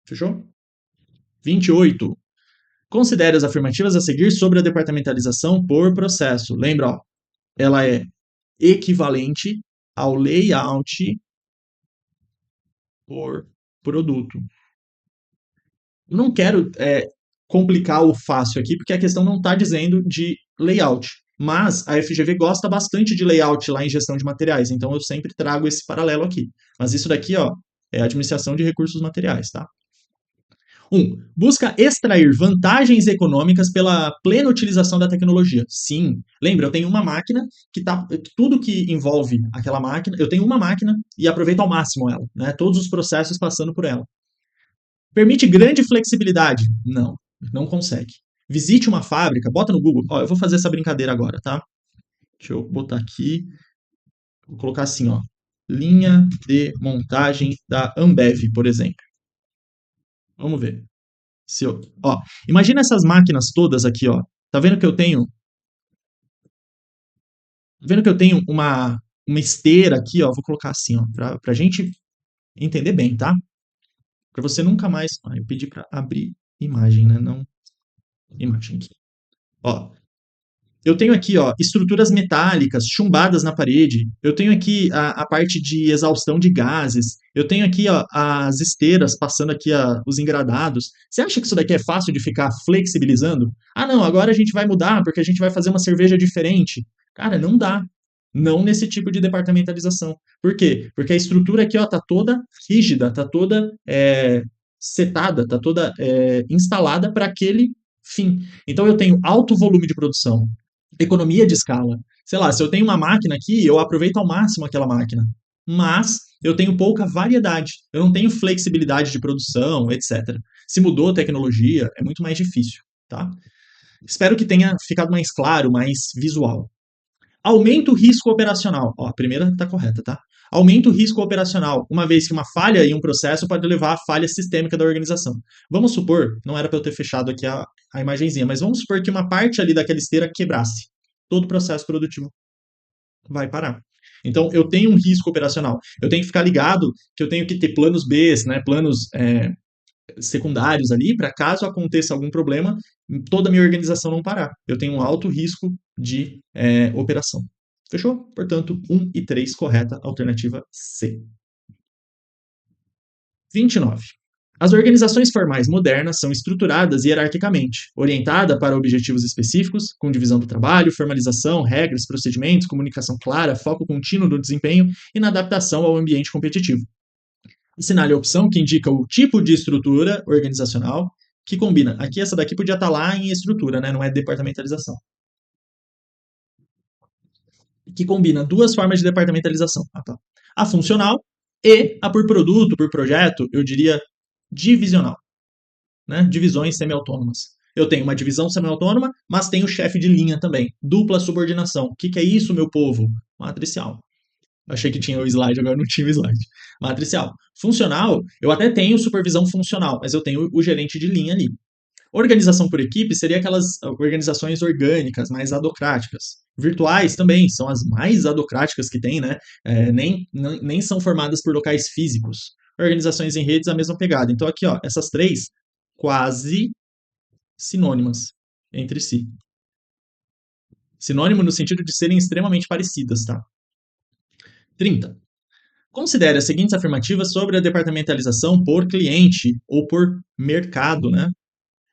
S1: Fechou? 28. Considere as afirmativas a seguir sobre a departamentalização por processo. Lembra, ó, ela é equivalente ao layout por produto. Eu não quero complicar o fácil aqui, porque a questão não está dizendo de layout. Mas a FGV gosta bastante de layout lá em gestão de materiais, então eu sempre trago esse paralelo aqui. Mas isso daqui, ó, É a administração de recursos materiais, tá? 1. Busca extrair vantagens econômicas pela plena utilização da tecnologia. Sim. Lembra, eu tenho uma máquina que tá. Tudo que envolve aquela máquina, eu tenho uma máquina e aproveito ao máximo ela, né? Todos os processos passando por ela. Permite grande flexibilidade? Não, não consegue. Visite uma fábrica, bota no Google. Ó, eu vou fazer essa brincadeira agora, tá? Deixa eu botar aqui. Vou colocar assim, ó. Linha de montagem da Ambev, por exemplo. Vamos ver. Se eu, ó, imagina essas máquinas todas aqui, ó. Tá vendo que eu tenho? Tá vendo que eu tenho uma esteira aqui, ó? Vou colocar assim, ó, pra gente entender bem, tá? Pra você nunca mais. Ah, eu pedi pra abrir imagem, né? Não imagem aqui. Ó, eu tenho aqui, ó, estruturas metálicas chumbadas na parede. Eu tenho aqui a parte de exaustão de gases. Eu tenho aqui, ó, as esteiras passando aqui os engradados. Você acha que isso daqui é fácil de ficar flexibilizando? Ah, não, agora a gente vai mudar porque a gente vai fazer uma cerveja diferente. Cara, não dá. Não nesse tipo de departamentalização. Por quê? Porque a estrutura aqui, ó, tá toda rígida, tá toda setada, tá toda instalada para aquele fim. Então eu tenho alto volume de produção, economia de escala. Sei lá, se eu tenho uma máquina aqui, eu aproveito ao máximo aquela máquina. Mas eu tenho pouca variedade. Eu não tenho flexibilidade de produção, etc. Se mudou a tecnologia, é muito mais difícil, tá? Espero que tenha ficado mais claro, mais visual. Aumenta o risco operacional. Ó, a primeira está correta, tá? Aumenta o risco operacional, uma vez que uma falha em um processo pode levar à falha sistêmica da organização. Vamos supor, não era para eu ter fechado aqui a imagenzinha, mas vamos supor que uma parte ali daquela esteira quebrasse. Todo o processo produtivo vai parar. Então, eu tenho um risco operacional. Eu tenho que ficar ligado que eu tenho que ter planos B, né, planos secundários ali, para caso aconteça algum problema, toda a minha organização não parar. Eu tenho um alto risco de operação. Fechou? Portanto, 1 e 3, correta, alternativa C. 29. As organizações formais modernas são estruturadas hierarquicamente, orientada para objetivos específicos, com divisão do trabalho, formalização, regras, procedimentos, comunicação clara, foco contínuo no desempenho e na adaptação ao ambiente competitivo. Assinale a opção que indica o tipo de estrutura organizacional que combina. Aqui, essa daqui podia estar lá em estrutura, né? Não é departamentalização. Que combina duas formas de departamentalização. A funcional e a por produto, por projeto, eu diria divisional. Né? Divisões semi-autônomas. Eu tenho uma divisão semi-autônoma, mas tenho chefe de linha também. Dupla subordinação. O que é isso, meu povo? Matricial. Achei que tinha o slide, agora não tinha o slide. Matricial. Funcional, eu até tenho supervisão funcional, mas eu tenho o gerente de linha ali. Organização por equipe seria aquelas organizações orgânicas, mais adocráticas. Virtuais também são as mais adocráticas que tem, né? Nem são formadas por locais físicos. Organizações em redes, a mesma pegada. Então, aqui, ó, essas três quase sinônimas entre si. Sinônimo no sentido de serem extremamente parecidas, tá? 30. Considere as seguintes afirmativas sobre a departamentalização por cliente ou por mercado, né?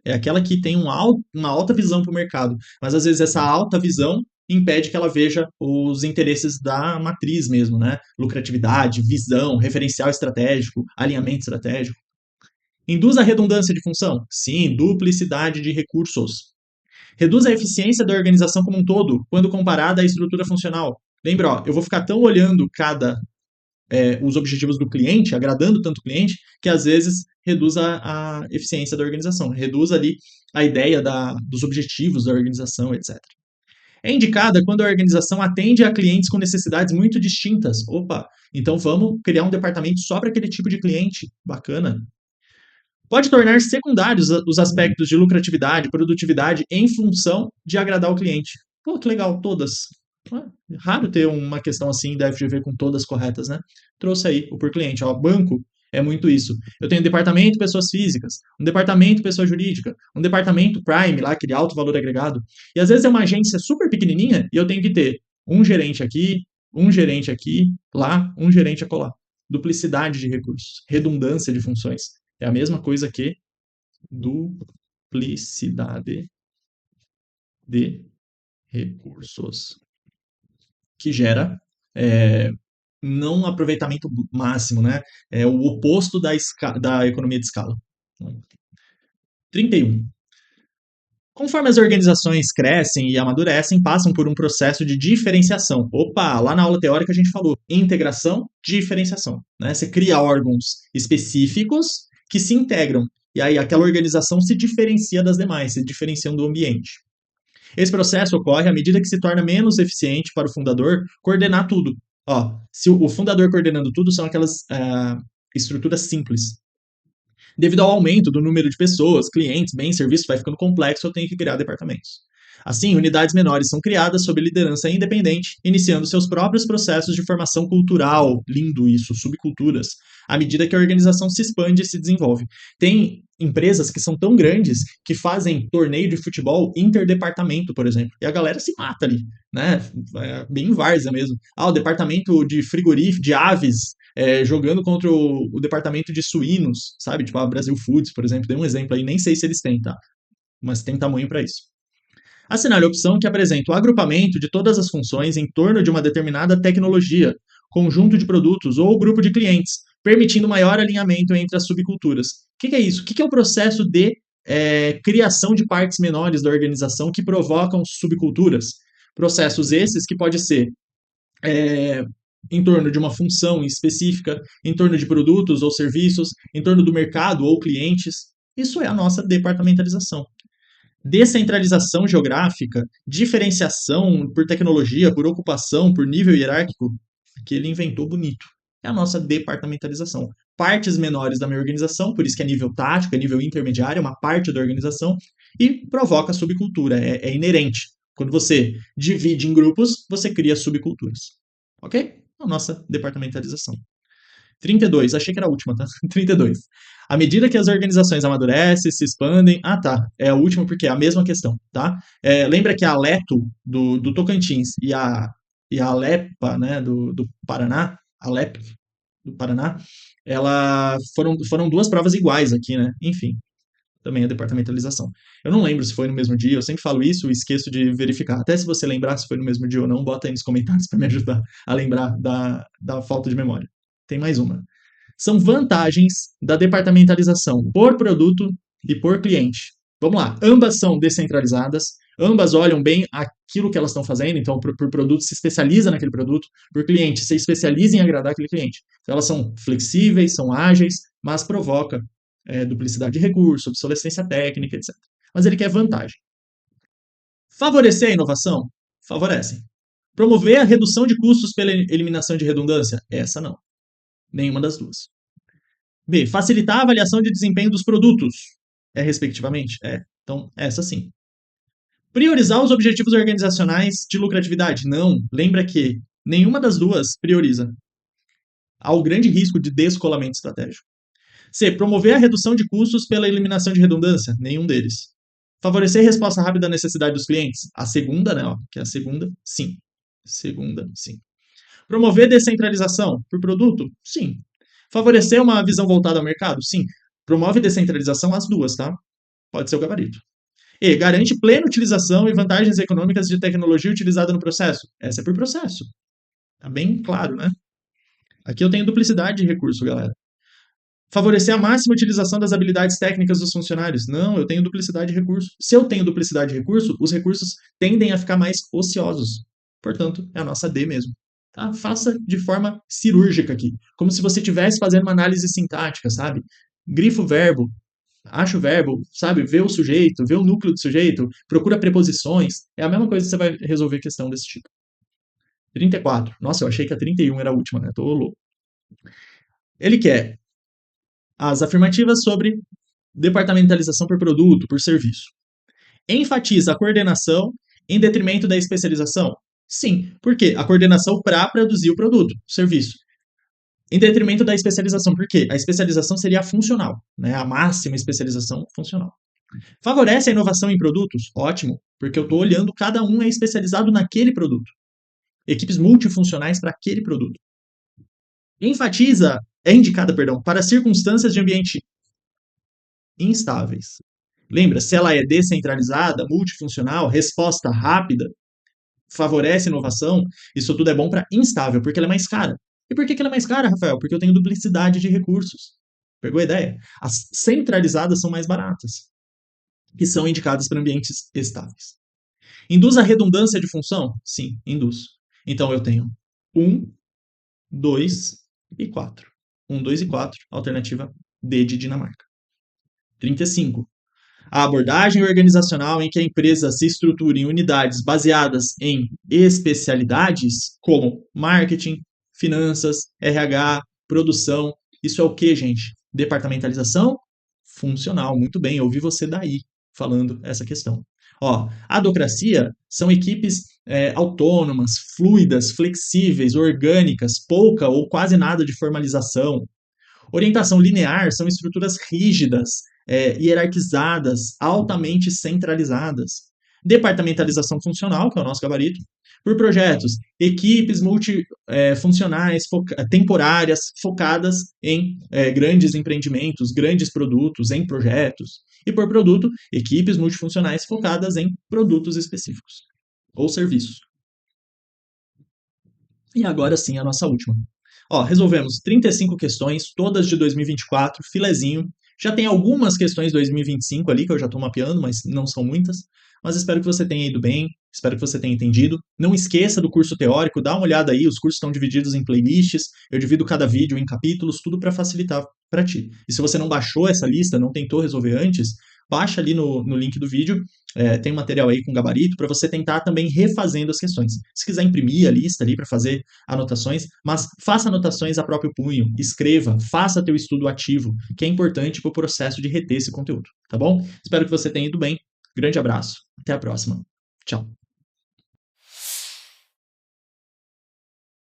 S1: É aquela que tem uma alta visão para o mercado, mas às vezes essa alta visão impede que ela veja os interesses da matriz mesmo, né? Lucratividade, visão, referencial estratégico, alinhamento estratégico. Induz a redundância de função? Sim, duplicidade de recursos. Reduz a eficiência da organização como um todo quando comparada à estrutura funcional. Lembra, ó, eu vou ficar tão olhando os objetivos do cliente, agradando tanto o cliente, que às vezes reduz a eficiência da organização, reduz ali a ideia dos objetivos da organização, etc. É indicada quando a organização atende a clientes com necessidades muito distintas. Opa, então vamos criar um departamento só para aquele tipo de cliente. Bacana. Pode tornar secundários os aspectos de lucratividade, produtividade, em função de agradar o cliente. Pô, que legal, todas. Raro ter uma questão assim da FGV com todas corretas, né? Trouxe aí o por cliente. Ó, banco é muito isso. Eu tenho um departamento pessoas físicas, um departamento pessoa jurídica, um departamento Prime, lá, aquele alto valor agregado. E às vezes é uma agência super pequenininha e eu tenho que ter um gerente aqui, lá, um gerente acolá. Duplicidade de recursos, redundância de funções. É a mesma coisa que duplicidade de recursos, que gera não aproveitamento máximo, né? É o oposto da economia de escala. 31. Conforme as organizações crescem e amadurecem, passam por um processo de diferenciação. Opa, lá na aula teórica a gente falou integração, diferenciação. Né? Você cria órgãos específicos que se integram. E aí aquela organização se diferencia das demais, se diferenciando do ambiente. Esse processo ocorre à medida que se torna menos eficiente para o fundador coordenar tudo. Ó, se o fundador coordenando tudo são aquelas estruturas simples. Devido ao aumento do número de pessoas, clientes, bens, serviços, vai ficando complexo, eu tenho que criar departamentos. Assim, unidades menores são criadas sob liderança independente, iniciando seus próprios processos de formação cultural, lindo isso, subculturas, à medida que a organização se expande e se desenvolve. Tem empresas que são tão grandes que fazem torneio de futebol interdepartamento, por exemplo, e a galera se mata ali, né? É bem várzea mesmo. Ah, o departamento de frigorífico, de aves, jogando contra o departamento de suínos, sabe? Tipo a Brasil Foods, por exemplo, dei um exemplo aí, nem sei se eles têm, tá? Mas tem tamanho para isso. Assinale a opção que apresenta o agrupamento de todas as funções em torno de uma determinada tecnologia, conjunto de produtos ou grupo de clientes, permitindo maior alinhamento entre as subculturas. O que é isso? O que é o processo de criação de partes menores da organização que provocam subculturas? Processos esses que pode ser em torno de uma função específica, em torno de produtos ou serviços, em torno do mercado ou clientes. Isso é a nossa departamentalização. Descentralização geográfica, diferenciação por tecnologia, por ocupação, por nível hierárquico, que ele inventou bonito. É a nossa departamentalização. Partes menores da minha organização, por isso que é nível tático, é nível intermediário, é uma parte da organização, e provoca subcultura, é inerente. Quando você divide em grupos, você cria subculturas. Ok? A nossa departamentalização. 32, achei que era a última, tá? 32. À medida que as organizações amadurecem, se expandem. Ah, tá. É a última porque é a mesma questão, tá? Lembra que a Aleto do Tocantins e a Alepa, né, do Paraná, Alep do Paraná, foram duas provas iguais aqui, né? Enfim, também a departamentalização. Eu não lembro se foi no mesmo dia, eu sempre falo isso e esqueço de verificar. Até se você lembrar se foi no mesmo dia ou não, bota aí nos comentários para me ajudar a lembrar da falta de memória. Tem mais uma. São vantagens da departamentalização por produto e por cliente. Vamos lá, ambas são descentralizadas, ambas olham bem aquilo que elas estão fazendo, então por produto se especializa naquele produto, por cliente se especializa em agradar aquele cliente. Então, elas são flexíveis, são ágeis, mas provoca duplicidade de recurso, obsolescência técnica, etc. Mas ele quer vantagem. Favorecer a inovação? Favorecem. Promover a redução de custos pela eliminação de redundância? Essa não. Nenhuma das duas. B. Facilitar a avaliação de desempenho dos produtos? Respectivamente? Então, essa sim. Priorizar os objetivos organizacionais de lucratividade? Não. Lembra que nenhuma das duas prioriza. Há o grande risco de descolamento estratégico. C. Promover a redução de custos pela eliminação de redundância? Nenhum deles. Favorecer resposta rápida à necessidade dos clientes? A segunda, né? Ó, que é a segunda, sim. Segunda, sim. Promover descentralização por produto? Sim. Favorecer uma visão voltada ao mercado? Sim. Promove descentralização as duas, tá? Pode ser o gabarito. E garante plena utilização e vantagens econômicas de tecnologia utilizada no processo? Essa é por processo. Tá bem claro, né? Aqui eu tenho duplicidade de recurso, galera. Favorecer a máxima utilização das habilidades técnicas dos funcionários? Não, eu tenho duplicidade de recurso. Se eu tenho duplicidade de recurso, os recursos tendem a ficar mais ociosos. Portanto, é a nossa D mesmo. Tá? Faça de forma cirúrgica aqui, como se você estivesse fazendo uma análise sintática, sabe? Grifa o verbo, acha o verbo, sabe? Vê o sujeito, vê o núcleo do sujeito, procura preposições. É a mesma coisa que você vai resolver questão desse tipo. 34. Nossa, eu achei que a 31 era a última, né? Tô louco. Ele quer as afirmativas sobre departamentalização por produto, por serviço. Enfatiza a coordenação em detrimento da especialização? Sim. Por quê? A coordenação para produzir o produto, o serviço. Em detrimento da especialização. Por quê? A especialização seria a funcional, né? A máxima especialização funcional. Favorece a inovação em produtos? Ótimo, porque eu estou olhando, cada um é especializado naquele produto. Equipes multifuncionais para aquele produto. Enfatiza, é indicada, perdão, para circunstâncias de ambiente instáveis. Lembra, se ela é descentralizada, multifuncional, resposta rápida, favorece inovação, isso tudo é bom para instável, porque ela é mais cara. E por que ela é mais cara, Rafael? Porque eu tenho duplicidade de recursos. Pegou a ideia? As centralizadas são mais baratas, que são indicadas para ambientes estáveis. Induz a redundância de função? Sim, induz. Então eu tenho 1, 2 e 4. 1, 2 e 4, alternativa D de Dinamarca. 35. A abordagem organizacional em que a empresa se estrutura em unidades baseadas em especialidades, como marketing, finanças, RH, produção. Isso é o que, gente? Departamentalização funcional. Muito bem, eu ouvi você daí falando essa questão. Ó, a adocracia são equipes autônomas, fluidas, flexíveis, orgânicas, pouca ou quase nada de formalização. Orientação linear são estruturas rígidas, hierarquizadas, altamente centralizadas. Departamentalização funcional, que é o nosso gabarito, por projetos, equipes multifuncionais, temporárias, focadas em grandes empreendimentos, grandes produtos, em projetos. E por produto, equipes multifuncionais focadas em produtos específicos ou serviços. E agora sim, a nossa última. Ó, resolvemos 35 questões, todas de 2024, filezinho. Já tem algumas questões de 2025 ali, que eu já estou mapeando, mas não são muitas. Mas espero que você tenha ido bem, espero que você tenha entendido. Não esqueça do curso teórico, dá uma olhada aí, os cursos estão divididos em playlists, eu divido cada vídeo em capítulos, tudo para facilitar para ti. E se você não baixou essa lista, não tentou resolver antes, baixa ali no link do vídeo, tem um material aí com gabarito para você tentar também refazendo as questões. Se quiser imprimir a lista ali para fazer anotações, mas faça anotações a próprio punho, escreva, faça teu estudo ativo, que é importante para o processo de reter esse conteúdo, tá bom? Espero que você tenha ido bem. Grande abraço, até a próxima. Tchau.